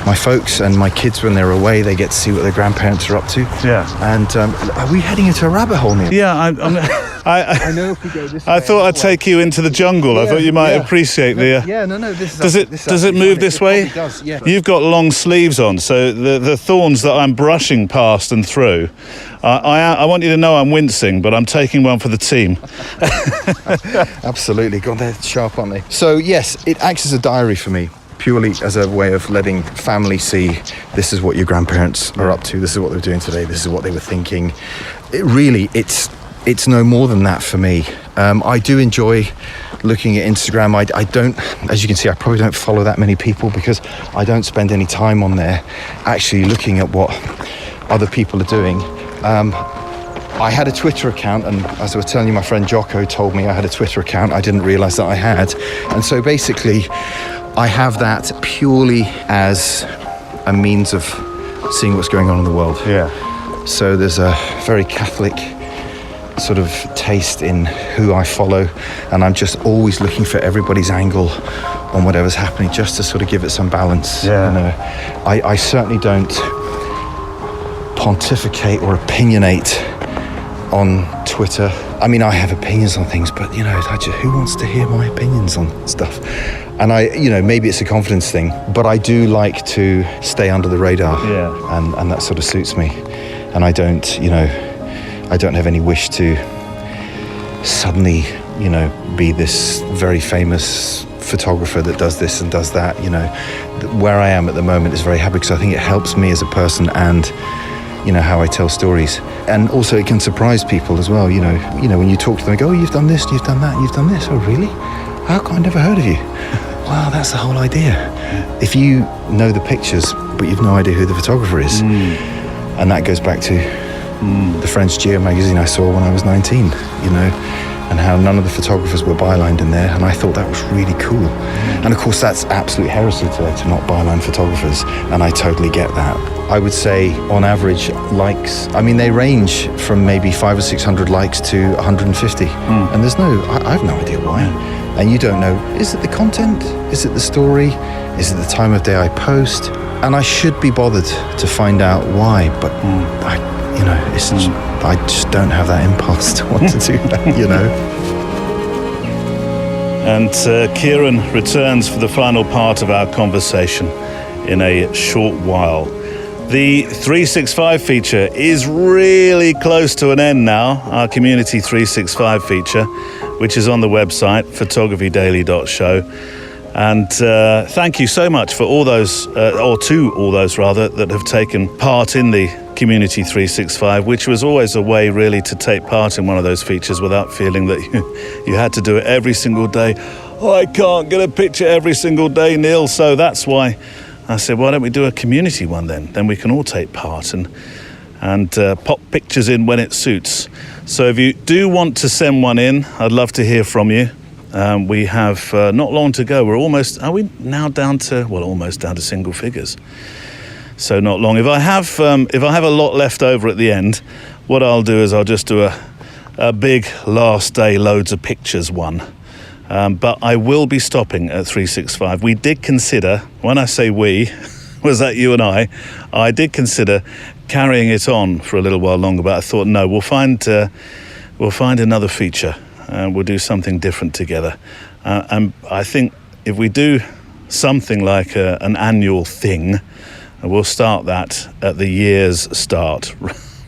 my folks and my kids when they're away. They get to see what their grandparents are up to. Yeah. And are we heading into a rabbit hole now? Yeah, I know if we go this way. I thought I'd take you into the jungle. I thought you might appreciate the. No. Does it move this way? It does. Yeah. You've got long sleeves on, so the thorns that I'm brushing past and through. I want you to know I'm wincing, but I'm taking one for the team. Absolutely. God, they're sharp, aren't they? So yes, it acts as a diary for me. purely as a way of letting family see this is what your grandparents are up to, this is what they're doing today, this is what they were thinking. It's no more than that for me. I do enjoy looking at Instagram. I don't, as you can see, I probably don't follow that many people because I don't spend any time on there actually looking at what other people are doing. I had a Twitter account, and as I was telling you, my friend Jocko told me I had a Twitter account. I didn't realise that I had. And so basically, I have that purely as a means of seeing what's going on in the world. Yeah. So there's a very Catholic sort of taste in who I follow, and I'm just always looking for everybody's angle on whatever's happening, just to sort of give it some balance. Yeah. You know, I certainly don't pontificate or opinionate on Twitter. I mean, I have opinions on things, but you know, who wants to hear my opinions on stuff? And maybe it's a confidence thing, but I do like to stay under the radar. Yeah. And that sort of suits me. And I don't have any wish to suddenly, be this very famous photographer that does this and does that. Where I am at the moment is very happy because I think it helps me as a person and, how I tell stories. And also it can surprise people as well. When you talk to them, they go, oh, you've done this, you've done that, you've done this. Oh, really? How come I never heard of you? Well, that's the whole idea. If you know the pictures, but you've no idea who the photographer is. And that goes back to the French Geo magazine I saw when I was 19, and how none of the photographers were bylined in there, and I thought that was really cool. And of course that's absolute heresy today to not byline photographers, and I totally get that. I would say on average likes, they range from maybe 500 or 600 likes to 150, and I have no idea why. And you don't know, is it the content? Is it the story? Is it the time of day I post? And I should be bothered to find out why, but I just don't have that impulse to want to do that, And Kieran returns for the final part of our conversation in a short while. The 365 feature is really close to an end now, our Community 365 feature, which is on the website, photographydaily.show. And thank you so much for all those, that have taken part in the Community 365, which was always a way really to take part in one of those features without feeling that you had to do it every single day. Oh, I can't get a picture every single day, Neil. So that's why I said, why don't we do a community one then? Then we can all take part and pop pictures in when it suits. So if you do want to send one in, I'd love to hear from you. We have not long to go. Almost down to single figures. So not long. If I have a lot left over at the end, what I'll do is I'll just do a big last day loads of pictures one. But I will be stopping at 365. We did consider, when I say we, was that you and I did consider carrying it on for a little while longer, but I thought, no, we'll find another feature. We'll do something different together. And I think if we do something like an annual thing, we'll start that at the year's start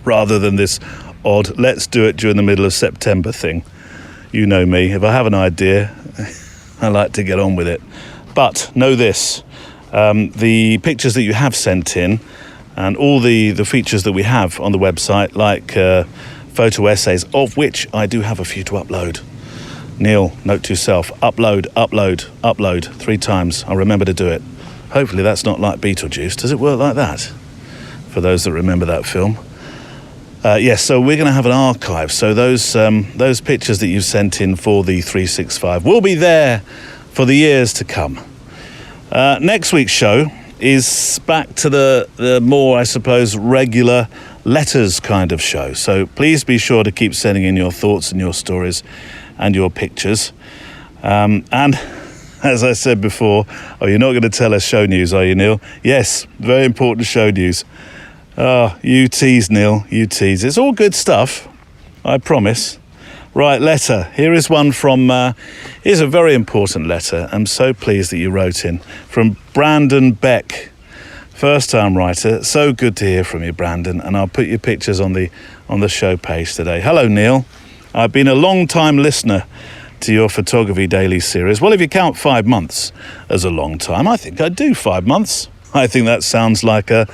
rather than this odd, let's do it during the middle of September thing. You know me, if I have an idea, I like to get on with it. But know this, the pictures that you have sent in and all the features that we have on the website, like photo essays, of which I do have a few to upload. Neil, note to yourself, upload 3 times. I'll remember to do it. Hopefully that's not like Beetlejuice. Does it work like that? For those that remember that film. Yes, so we're going to have an archive. So those pictures that you've sent in for the 365 will be there for the years to come. Next week's show is back to the more, I suppose, regular letters kind of show. So please be sure to keep sending in your thoughts and your stories and your pictures. And as I said before, you're not going to tell us show news, are you, Neil? Yes, very important show news. Oh, you tease, Neil, you tease. It's all good stuff, I promise. Right, letter. Here is one from, here's a very important letter. I'm so pleased that you wrote in. From Brandon Beck, first-time writer. So good to hear from you, Brandon. And I'll put your pictures on the show page today. Hello, Neil. I've been a long-time listener to your Photography Daily series. Well, if you count 5 months as a long time, I think I'd do 5 months. I think that sounds like a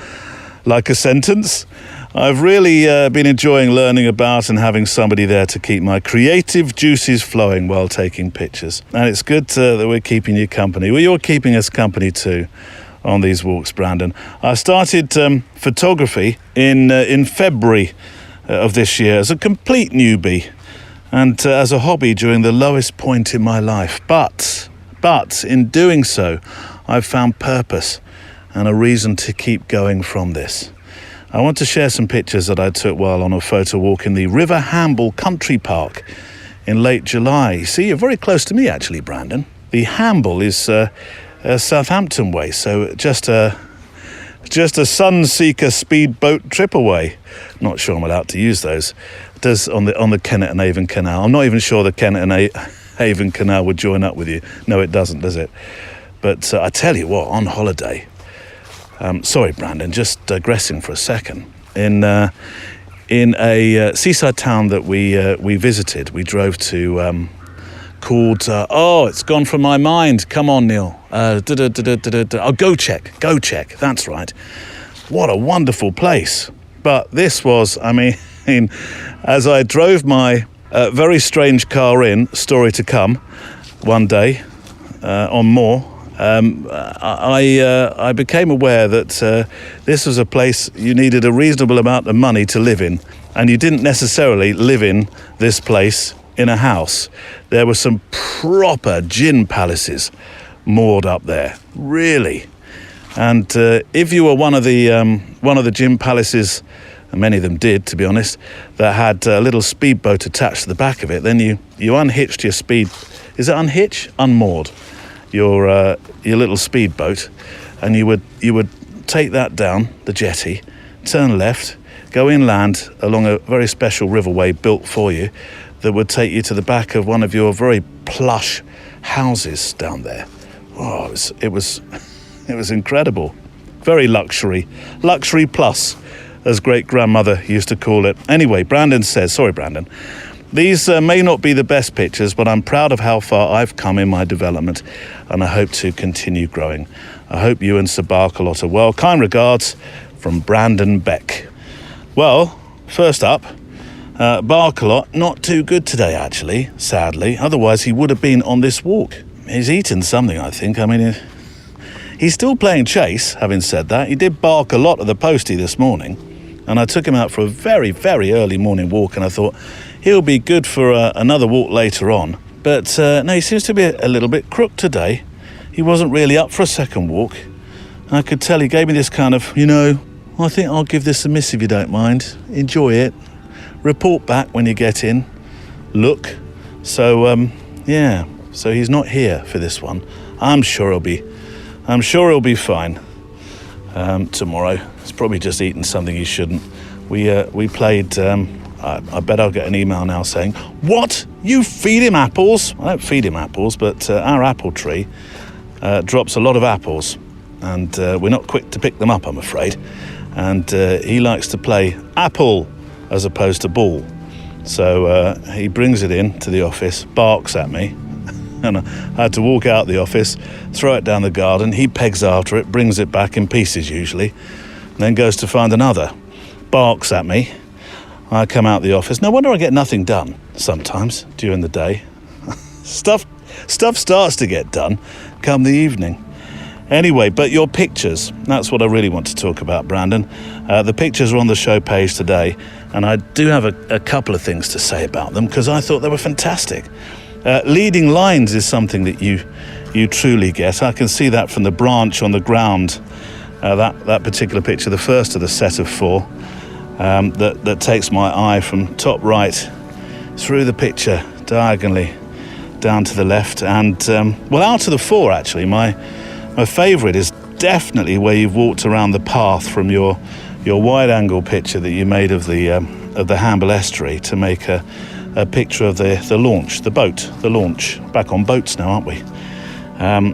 sentence. I've really been enjoying learning about and having somebody there to keep my creative juices flowing while taking pictures. And it's good that we're keeping you company. Well, you're keeping us company too on these walks, Brandon. I started photography in February of this year as a complete newbie and as a hobby during the lowest point in my life. But in doing so, I've found purpose and a reason to keep going from this. I want to share some pictures that I took while on a photo walk in the River Hamble Country Park in late July. See, you're very close to me actually, Brandon. The Hamble is Southampton way, so just a Sunseeker speedboat trip away. Not sure I'm allowed to use those. It does on the Kennet and Avon Canal. I'm not even sure the Kennet and Avon Canal would join up with you. No, it doesn't, does it? But I tell you what, on holiday. Sorry, Brandon, just digressing for a second. In a seaside town that we visited, we drove to called. It's gone from my mind. Come on, Neil. Oh, Go Check. That's right. What a wonderful place. But this was, I mean, as I drove my very strange car in, story to come, one day on more. I became aware that this was a place you needed a reasonable amount of money to live in, and you didn't necessarily live in this place in a house. There were some proper gin palaces moored up there, really. And if you were one of the gin palaces, and many of them did, to be honest, that had a little speedboat attached to the back of it, then you unhitched your speed. Is it unhitch? Unmoored. Your little speedboat, and you would take that down the jetty, turn left, go inland along a very special riverway built for you that would take you to the back of one of your very plush houses down there. Oh, it was incredible. Very luxury plus, as great-grandmother used to call it. Anyway, Brandon says, sorry, Brandon, these may not be the best pictures, but I'm proud of how far I've come in my development, and I hope to continue growing. I hope you and Sir Barkalot are well. Kind regards from Brandon Beck. Well, first up, Barkalot, not too good today, actually, sadly. Otherwise, he would have been on this walk. He's eaten something, I think. I mean, he's still playing chase, having said that. He did bark a lot at the postie this morning, and I took him out for a very, very early morning walk, and I thought, he'll be good for another walk later on. But no, he seems to be a little bit crook today. He wasn't really up for a second walk. I could tell he gave me this kind of, I think I'll give this a miss if you don't mind. Enjoy it. Report back when you get in. Look. So, so he's not here for this one. I'm sure he'll be fine tomorrow. He's probably just eaten something he shouldn't. We played... I bet I'll get an email now saying, "What? You feed him apples?" I don't feed him apples, but our apple tree drops a lot of apples, and we're not quick to pick them up, I'm afraid. And he likes to play apple as opposed to ball. So he brings it in to the office, barks at me, and I had to walk out the office, throw it down the garden. He pegs after it, brings it back in pieces usually, and then goes to find another, barks at me. I come out the office. No wonder I get nothing done sometimes during the day. Stuff starts to get done come the evening. Anyway, but your pictures, that's what I really want to talk about, Brandon. The pictures are on the show page today, and I do have a couple of things to say about them because I thought they were fantastic. Leading lines is something that you truly get. I can see that from the branch on the ground, that particular picture, the first of the set of 4. That takes my eye from top right through the picture diagonally down to the left and out to the 4 actually. My favourite is definitely where you've walked around the path from your wide angle picture that you made of the Hamble estuary to make a picture of the launch, the boat, the launch. Back on boats now, aren't we?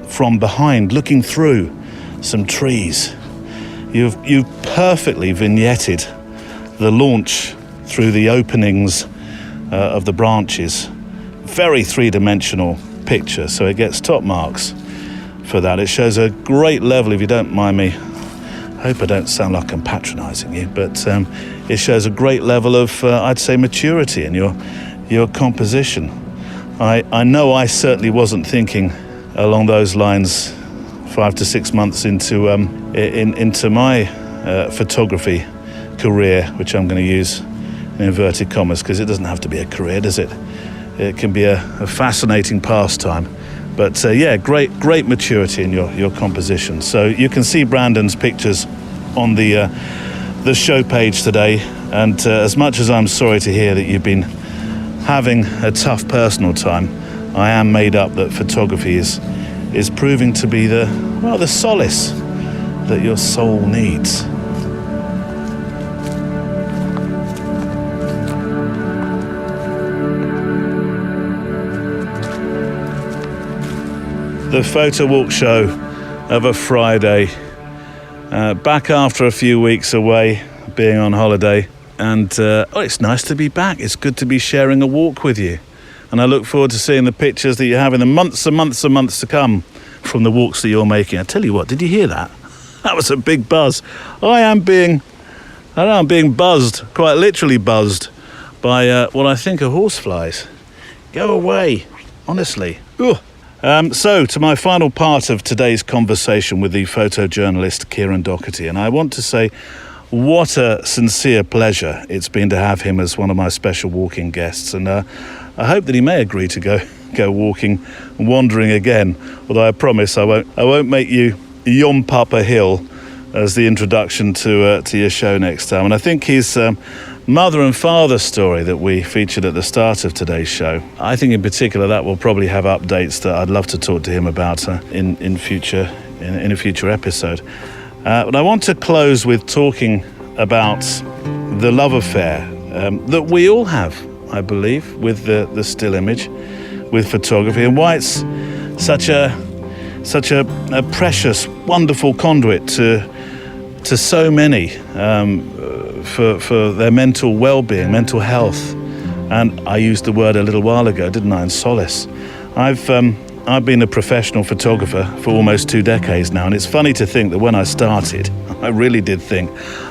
From behind, looking through some trees. You've perfectly vignetted the launch through the openings of the branches. very three-dimensional picture, so it gets top marks for that. It shows a great level, if you don't mind me, I hope I don't sound like I'm patronising you, but it shows a great level of, I'd say, maturity in your composition. I know I certainly wasn't thinking along those lines 5 to 6 months into my photography career, which I'm going to use in inverted commas, because it doesn't have to be a career, does it? It can be a fascinating pastime. But great maturity in your composition. So you can see Brandon's pictures on the show page today. And as much as I'm sorry to hear that you've been having a tough personal time, I am made up that photography is proving to be the solace that your soul needs. The Photowalk show of a Friday, back after a few weeks away, being on holiday, and it's nice to be back. It's good to be sharing a walk with you, and I look forward to seeing the pictures that you have in the months and months and months to come from the walks that you're making. I tell you what, did you hear that? That was a big buzz. I'm being buzzed, quite literally buzzed, by what I think are horseflies. Go away, honestly. Ugh. So, to my final part of today's conversation with the photojournalist Kieran Doherty, and I want to say what a sincere pleasure it's been to have him as one of my special walking guests, and I hope that he may agree to go walking and wandering again, although I promise I won't make you yomp up a hill as the introduction to your show next time. And I think his mother and father story that we featured at the start of today's show, I think in particular that will probably have updates that I'd love to talk to him about in a future episode. But I want to close with talking about the love affair that we all have, I believe, with the still image, with photography, and why it's such a precious, wonderful conduit to so many for their mental well-being, mental health. And I used the word a little while ago, didn't I, and solace. I've been a professional photographer for almost 2 decades now, and it's funny to think that when I started, I really did think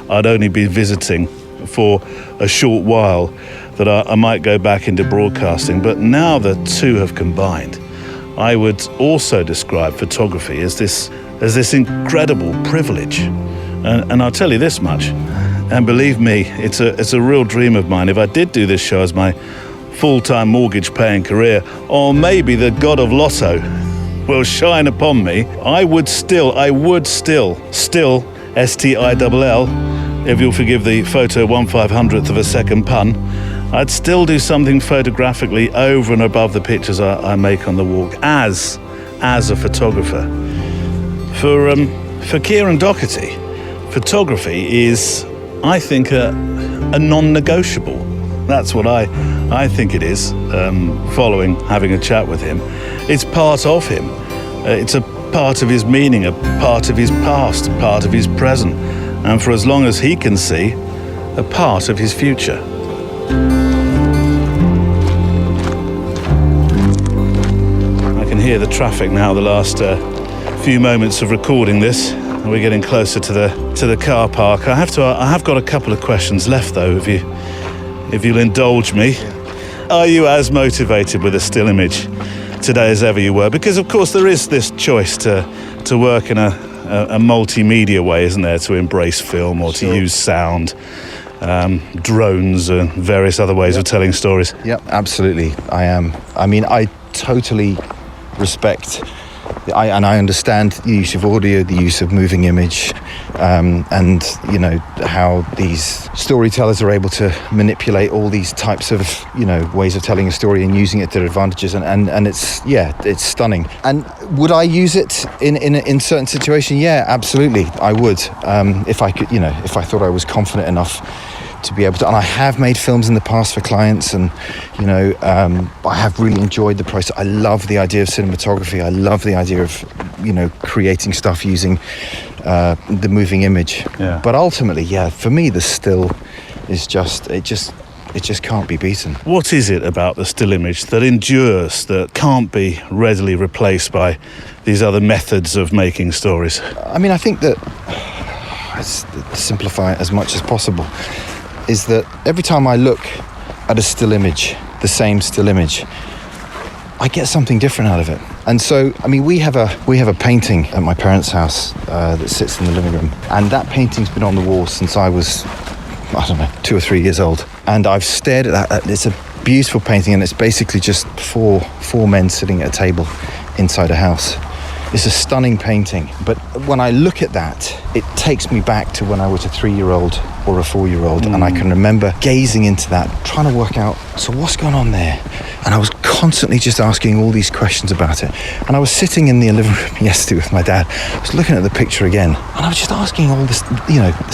I'd only be visiting for a short while, that I might go back into broadcasting. But now the two have combined, I would also describe photography as this incredible privilege. And I'll tell you this much, and believe me, it's a real dream of mine. If I did do this show as my full-time mortgage-paying career, or maybe the god of Lotto will shine upon me, I would still, STILL, if you'll forgive the photo 1/500th of a second pun, I'd still do something photographically over and above the pictures I make on the walk as a photographer. For Kieran Doherty, photography is, I think, a non-negotiable. That's what I think it is, following having a chat with him. It's part of him. It's a part of his meaning, a part of his past, a part of his present, and for as long as he can see, a part of his future. I can hear the traffic now, the last few moments of recording this. We're getting closer to the car park. I have got a couple of questions left though, if you'll indulge me. Are you as motivated with a still image today as ever you were? Because of course there is this choice to work in a multimedia way, isn't there? To embrace film or to use sound, drones and various other ways of telling stories. Yep, absolutely. I am. I mean, I totally respect and I understand the use of audio, the use of moving image, and you know how these storytellers are able to manipulate all these types of ways of telling a story and using it to their advantages, and it's stunning. And would I use it in certain situations? Yeah, absolutely, I would. If I could, if I thought I was confident enough to be able to, and I have made films in the past for clients, and I have really enjoyed the process. I love the idea of cinematography. I love the idea of creating stuff using the moving image. Yeah. But ultimately, for me, the still is just it just can't be beaten. What is it about the still image that endures, that can't be readily replaced by these other methods of making stories? I mean, I think that, to simplify it as much as possible, is that every time I look at a still image, the same still image, I get something different out of it. And so, I mean, we have a painting at my parents' house that sits in the living room, and that painting's been on the wall since I was, 2 or 3 years old. And I've stared at that. It's a beautiful painting, and it's basically just four men sitting at a table inside a house. It's a stunning painting, but when I look at that, it takes me back to when I was a 3-year-old or a 4-year-old, and I can remember gazing into that, trying to work out, so what's going on there? And I was constantly just asking all these questions about it. And I was sitting in the living room yesterday with my dad. I was looking at the picture again, and I was just asking all this,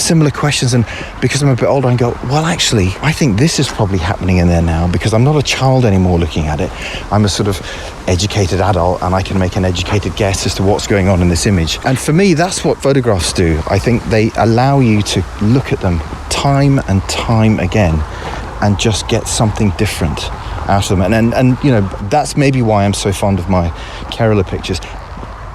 similar questions. And because I'm a bit older, I go, well, actually, I think this is probably happening in there now, because I'm not a child anymore looking at it. I'm a sort of educated adult, and I can make an educated guess as to what's going on in this image. And for me, that's what photographs do. I think they allow you to look at them time and time again and just get something different out of them. And that's maybe why I'm so fond of my Kerala pictures,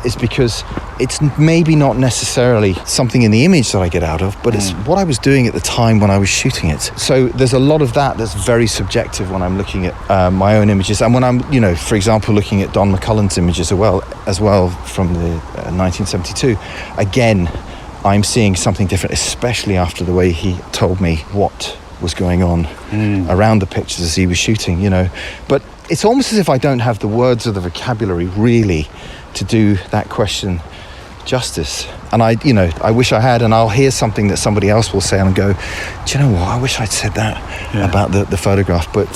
is because it's maybe not necessarily something in the image that I get out of, but it's what I was doing at the time when I was shooting it. So there's a lot of that that's very subjective when I'm looking at my own images. And when I'm, for example, looking at Don McCullen's images as well from the 1972, again, I'm seeing something different, especially after the way he told me what was going on around the pictures as he was shooting, But it's almost as if I don't have the words or the vocabulary really to do that question justice. And I wish I had, and I'll hear something that somebody else will say and go, do you know what, I wish I'd said that about the photograph. But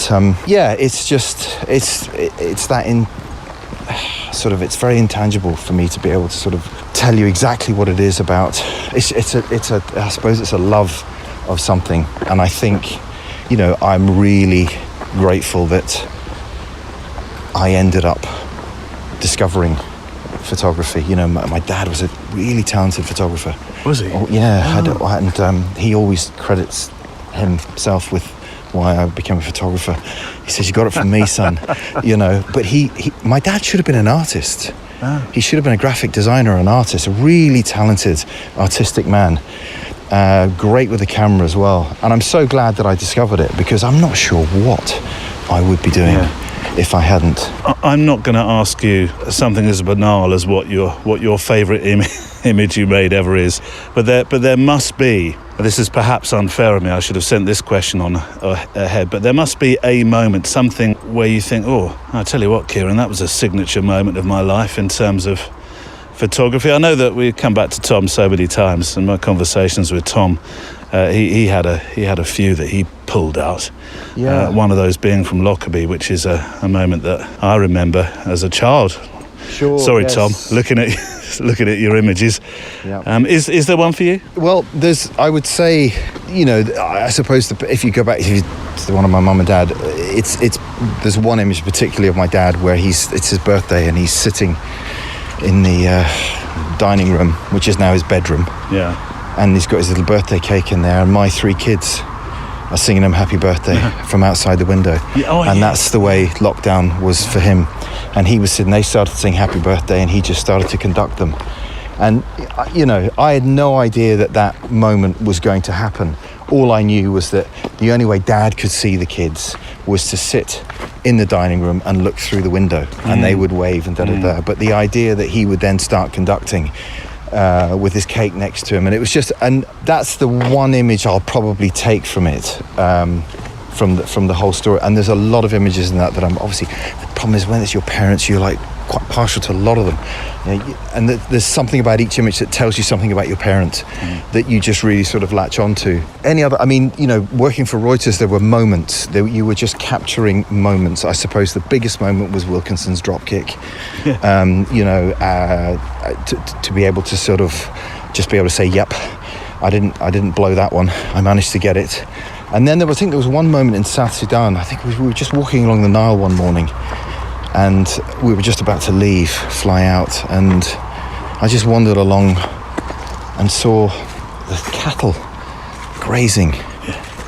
it's just, it's that in sort of, it's very intangible for me to be able to sort of tell you exactly what it is about. I suppose it's a love of something, and I think I'm really grateful that I ended up discovering photography. My dad was a really talented photographer. Was he? Oh, yeah. Oh. And he always credits himself with why I became a photographer. He says, you got it from me, son. But my dad should have been an artist. He should have been a graphic designer, an artist, a really talented artistic man. Great with the camera as well. And I'm so glad that I discovered it, because I'm not sure what I would be doing if I hadn't. I'm not going to ask you something as banal as what your favourite image you made ever is, but there must be. This is perhaps unfair of me. I should have sent this question on ahead. But there must be a moment, something where you think, oh, I tell you what, Kieran, that was a signature moment of my life in terms of photography. I know that we come back to Tom so many times, and my conversations with Tom, he had a few that he pulled out. Yeah. One of those being from Lockerbie, which is a moment that I remember as a child. Sure. Sorry, yes. Tom. Looking at your images. Yeah. Is there one for you? Well, I would say, I suppose if you go back to the one of my mum and dad, there's one image particularly of my dad where it's his birthday and he's sitting in the dining room, which is now his bedroom. Yeah. And he's got his little birthday cake in there, and my 3 kids are singing him happy birthday from outside the window. That's the way lockdown was for him. And he was sitting, they started to sing happy birthday, and he just started to conduct them. And, I had no idea that moment was going to happen. All I knew was that the only way Dad could see the kids was to sit in the dining room and look through the window, and they would wave and da-da-da. But the idea that he would then start conducting with his cake next to him, and it was just, and that's the one image I'll probably take from it, from the whole story. And there's a lot of images in that I'm obviously, the problem is when it's your parents, you're like quite partial to a lot of them, and there's something about each image that tells you something about your parent that you just really sort of latch onto. Working for Reuters, there were moments you were just capturing moments. I suppose the biggest moment was Wilkinson's drop kick. To be able to sort of just be able to say, yep, I didn't blow that one, I managed to get it. And then there was one moment in South Sudan. I think we were just walking along the Nile one morning, and we were just about to fly out, and I just wandered along and saw the cattle grazing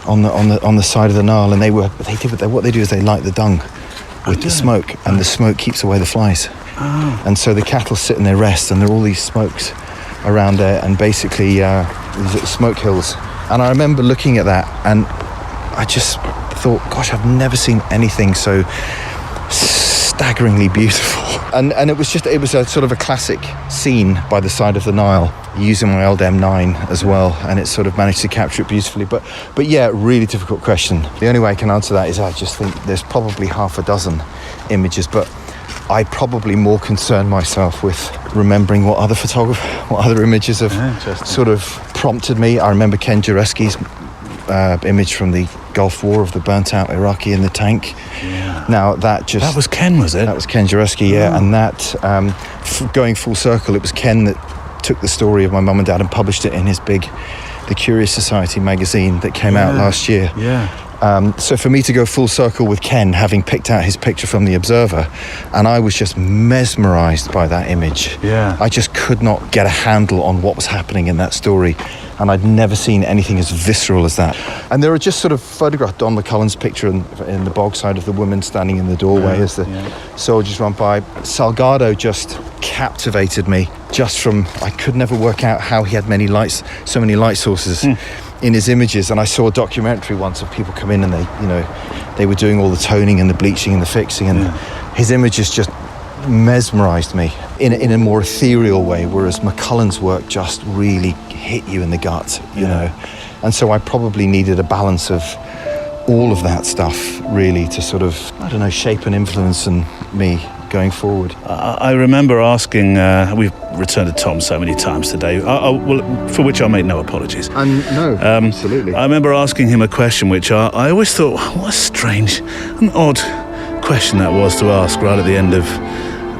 on the side of the Nile, and what they do is they light the dung with the smoke, and the smoke keeps away the flies. Oh. And so the cattle sit and they rest, and there are all these smokes around there, and basically these little smoke hills. And I remember looking at that, and I just thought, gosh, I've never seen anything so staggeringly beautiful. And it was a sort of a classic scene by the side of the Nile, using my old M9 as well, and it sort of managed to capture it beautifully. But yeah, really difficult question. The only way I can answer that is I just think there's probably half a dozen images, but I probably more concern myself with remembering what other images have sort of prompted me. I remember Ken Jareski's image from the Gulf War of the burnt out Iraqi in the tank. Yeah. Now that was Ken, was it? That was Ken Jareski, yeah. And that, going full circle, it was Ken that took the story of my mum and dad and published it in his The Curious Society magazine that came out last year. Yeah. So for me to go full circle with Ken, having picked out his picture from the Observer, and I was just mesmerised by that image. Yeah. I just could not get a handle on what was happening in that story, and I'd never seen anything as visceral as that. And there were just sort of photographed Don McCullen's picture in the bog side of the woman standing in the doorway as the soldiers run by. Salgado just captivated me, just from, I could never work out how he had so many light sources in his images. And I saw a documentary once of people come in and they were doing all the toning and the bleaching and the fixing, and his images just mesmerised me in a more ethereal way, whereas McCullen's work just really hit you in the gut, you know. And so I probably needed a balance of all of that stuff really to sort of, I don't know, shape and influence me going forward. I remember asking, we've returned to Tom so many times today, for which I make no apologies. No, absolutely. I remember asking him a question which I always thought, what a strange, an odd question that was to ask right at the end of,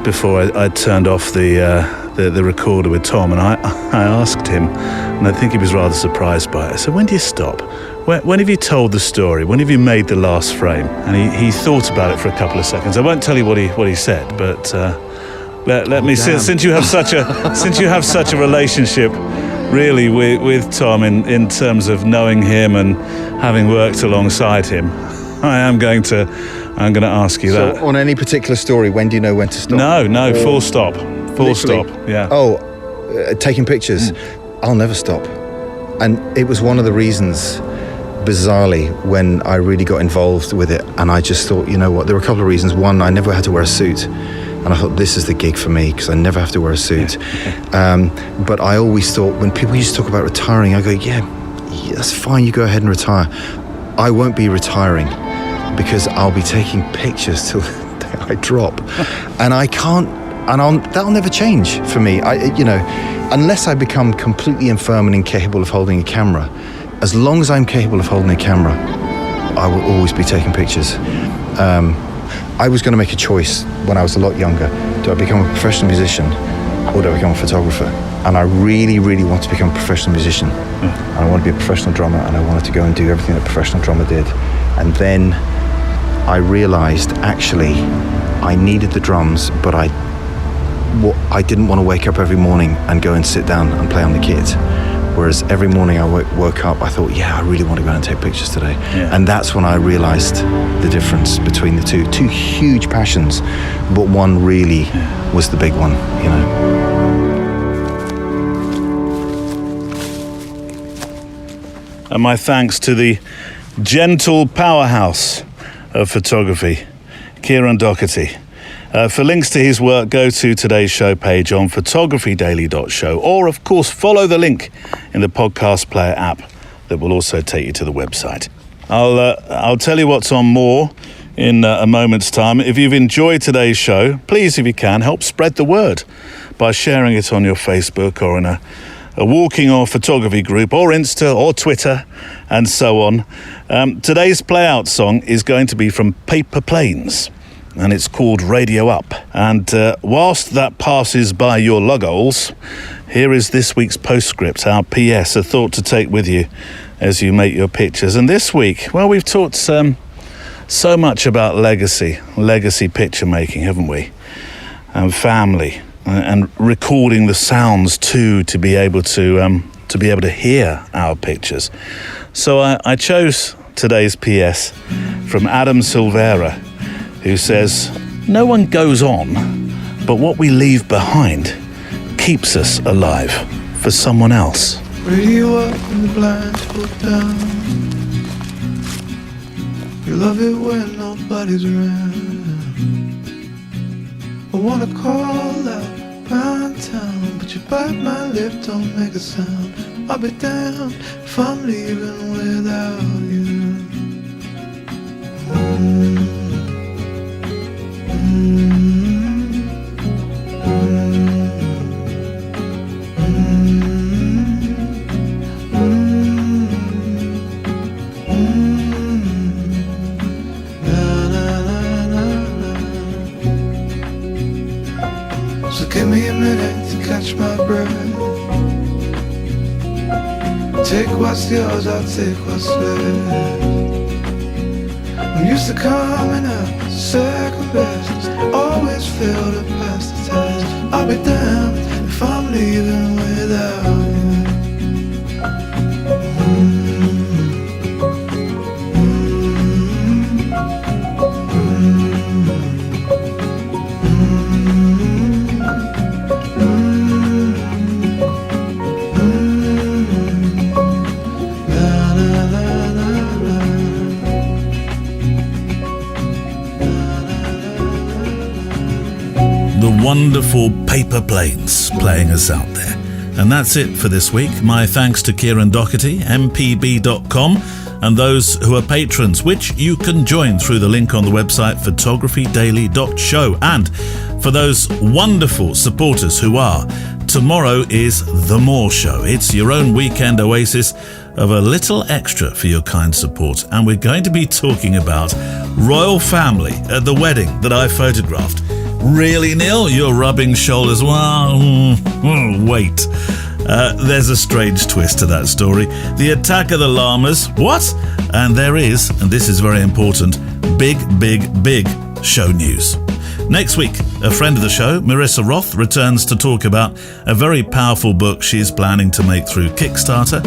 before I turned off the recorder with Tom, and I asked him, and I think he was rather surprised by it. I said, when do you stop? When have you told the story? When have you made the last frame? And he thought about it for a couple of seconds. I won't tell you what he said, but let me see, since you have such a relationship really with Tom in terms of knowing him and having worked alongside him, I'm going to ask you that. So on any particular story, when do you know when to stop? No, full stop. Full stop, yeah. Taking pictures. I'll never stop. And it was one of the reasons, bizarrely, when I really got involved with it, and I just thought, you know what, there were a couple of reasons. One, I never had to wear a suit, and I thought, this is the gig for me, because I never have to wear a suit. But I always thought, when people used to talk about retiring, I go, yeah, that's fine, you go ahead and retire. I won't be retiring, because I'll be taking pictures till the day I drop. And I can't, that'll never change for me. Unless I become completely infirm and incapable of holding a camera, as long as I'm capable of holding a camera, I will always be taking pictures. I was going to make a choice when I was a lot younger. Do I become a professional musician, or do I become a photographer? And I really, really want to become a professional musician. And I want to be a professional drummer, and I wanted to go and do everything that a professional drummer did. And then I realised, actually, I needed the drums, but I didn't want to wake up every morning and go and sit down and play on the kit. Whereas every morning I woke up, I thought, yeah, I really want to go and take pictures today. Yeah. And that's when I realised the difference between the two. Two huge passions, but one really was the big one, you know. And my thanks to the gentle powerhouse of photography, Kieran Doherty. For links to his work, go to today's show page on photographydaily.show, or of course follow the link in the podcast player app that will also take you to the website. I'll tell you what's on more in a moment's time. If you've enjoyed today's show, please, if you can, help spread the word by sharing it on your Facebook or in a walking or photography group, or Insta or Twitter, and so on. Today's play-out song is going to be from Paper Planes, and it's called Radio Up. And whilst that passes by your lug holes, here is this week's postscript, our PS, a thought to take with you as you make your pictures. And this week, well, we've talked so much about legacy picture making, haven't we? And family, and recording the sounds too, to be able to hear our pictures. So I chose today's PS from Adam Silvera, who says, "No one goes on, but what we leave behind keeps us alive for someone else." Radio up and the blinds pulled down. You love it when nobody's around. I wanna call out round town, but you bite my lip, don't make a sound. I'll be damned if I'm leaving without you. So give me a minute to catch my breath. Take what's yours, I'll take what's left. I'm used to coming up second best. Always fail to pass the test. I'll be damned if I'm leaving without you. Wonderful Paper Planes playing us out there. And that's it for this week. My thanks to Kieran Doherty, mpb.com, and those who are patrons, which you can join through the link on the website photographydaily.show. And for those wonderful supporters who are, tomorrow is The More Show. It's your own weekend oasis of a little extra for your kind support. And we're going to be talking about royal family at the wedding that I photographed. Really, Neil? You're rubbing shoulders. Well, wait. There's a strange twist to that story. The attack of the llamas. What? And there is, and this is very important, big show news. Next week, a friend of the show, Marissa Roth, returns to talk about a very powerful book she's planning to make through Kickstarter.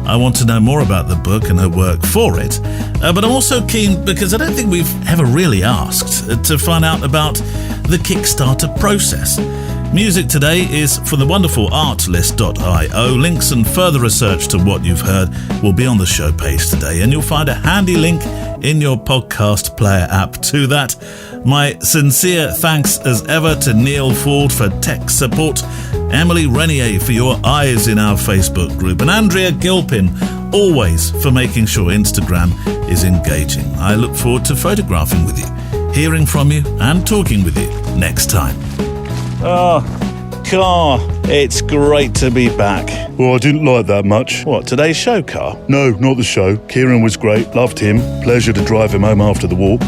I want to know more about the book and her work for it. But I'm also keen, because I don't think we've ever really asked, to find out about the Kickstarter process. Music today is from the wonderful artlist.io. Links and further research to what you've heard will be on the show page today, and you'll find a handy link in your podcast player app to that. My sincere thanks as ever to Neil Ford for tech support, Emily Renier for your eyes in our Facebook group, and Andrea Gilpin always for making sure Instagram is engaging. I look forward to photographing with you, hearing from you and talking with you next time. Oh, Car, it's great to be back. Well, I didn't like that much. What, today's show, Car? No, not the show. Kieran was great, loved him. Pleasure to drive him home after the walk.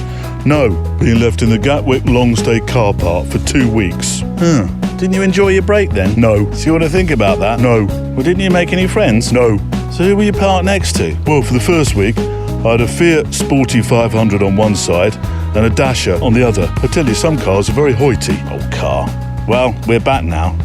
No, being left in the Gatwick long-stay car park for 2 weeks. Didn't you enjoy your break then? No. So you want to think about that? No. Well, didn't you make any friends? No. So who were you parked next to? Well, for the first week, I had a Fiat Sporty 500 on one side and a Dasher on the other. I tell you, some cars are very hoity. Oh, Car. Well, we're back now.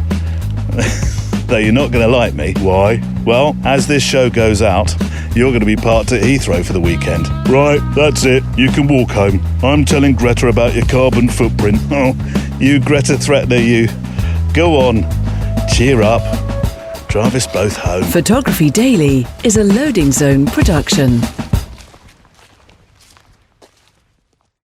Though you're not going to like me. Why? Well, as this show goes out, you're going to be parked at Heathrow for the weekend. Right, that's it. You can walk home. I'm telling Greta about your carbon footprint. Oh, you Greta threatener, you. Go on. Cheer up. Drive us both home. Photography Daily is a Loading Zone production.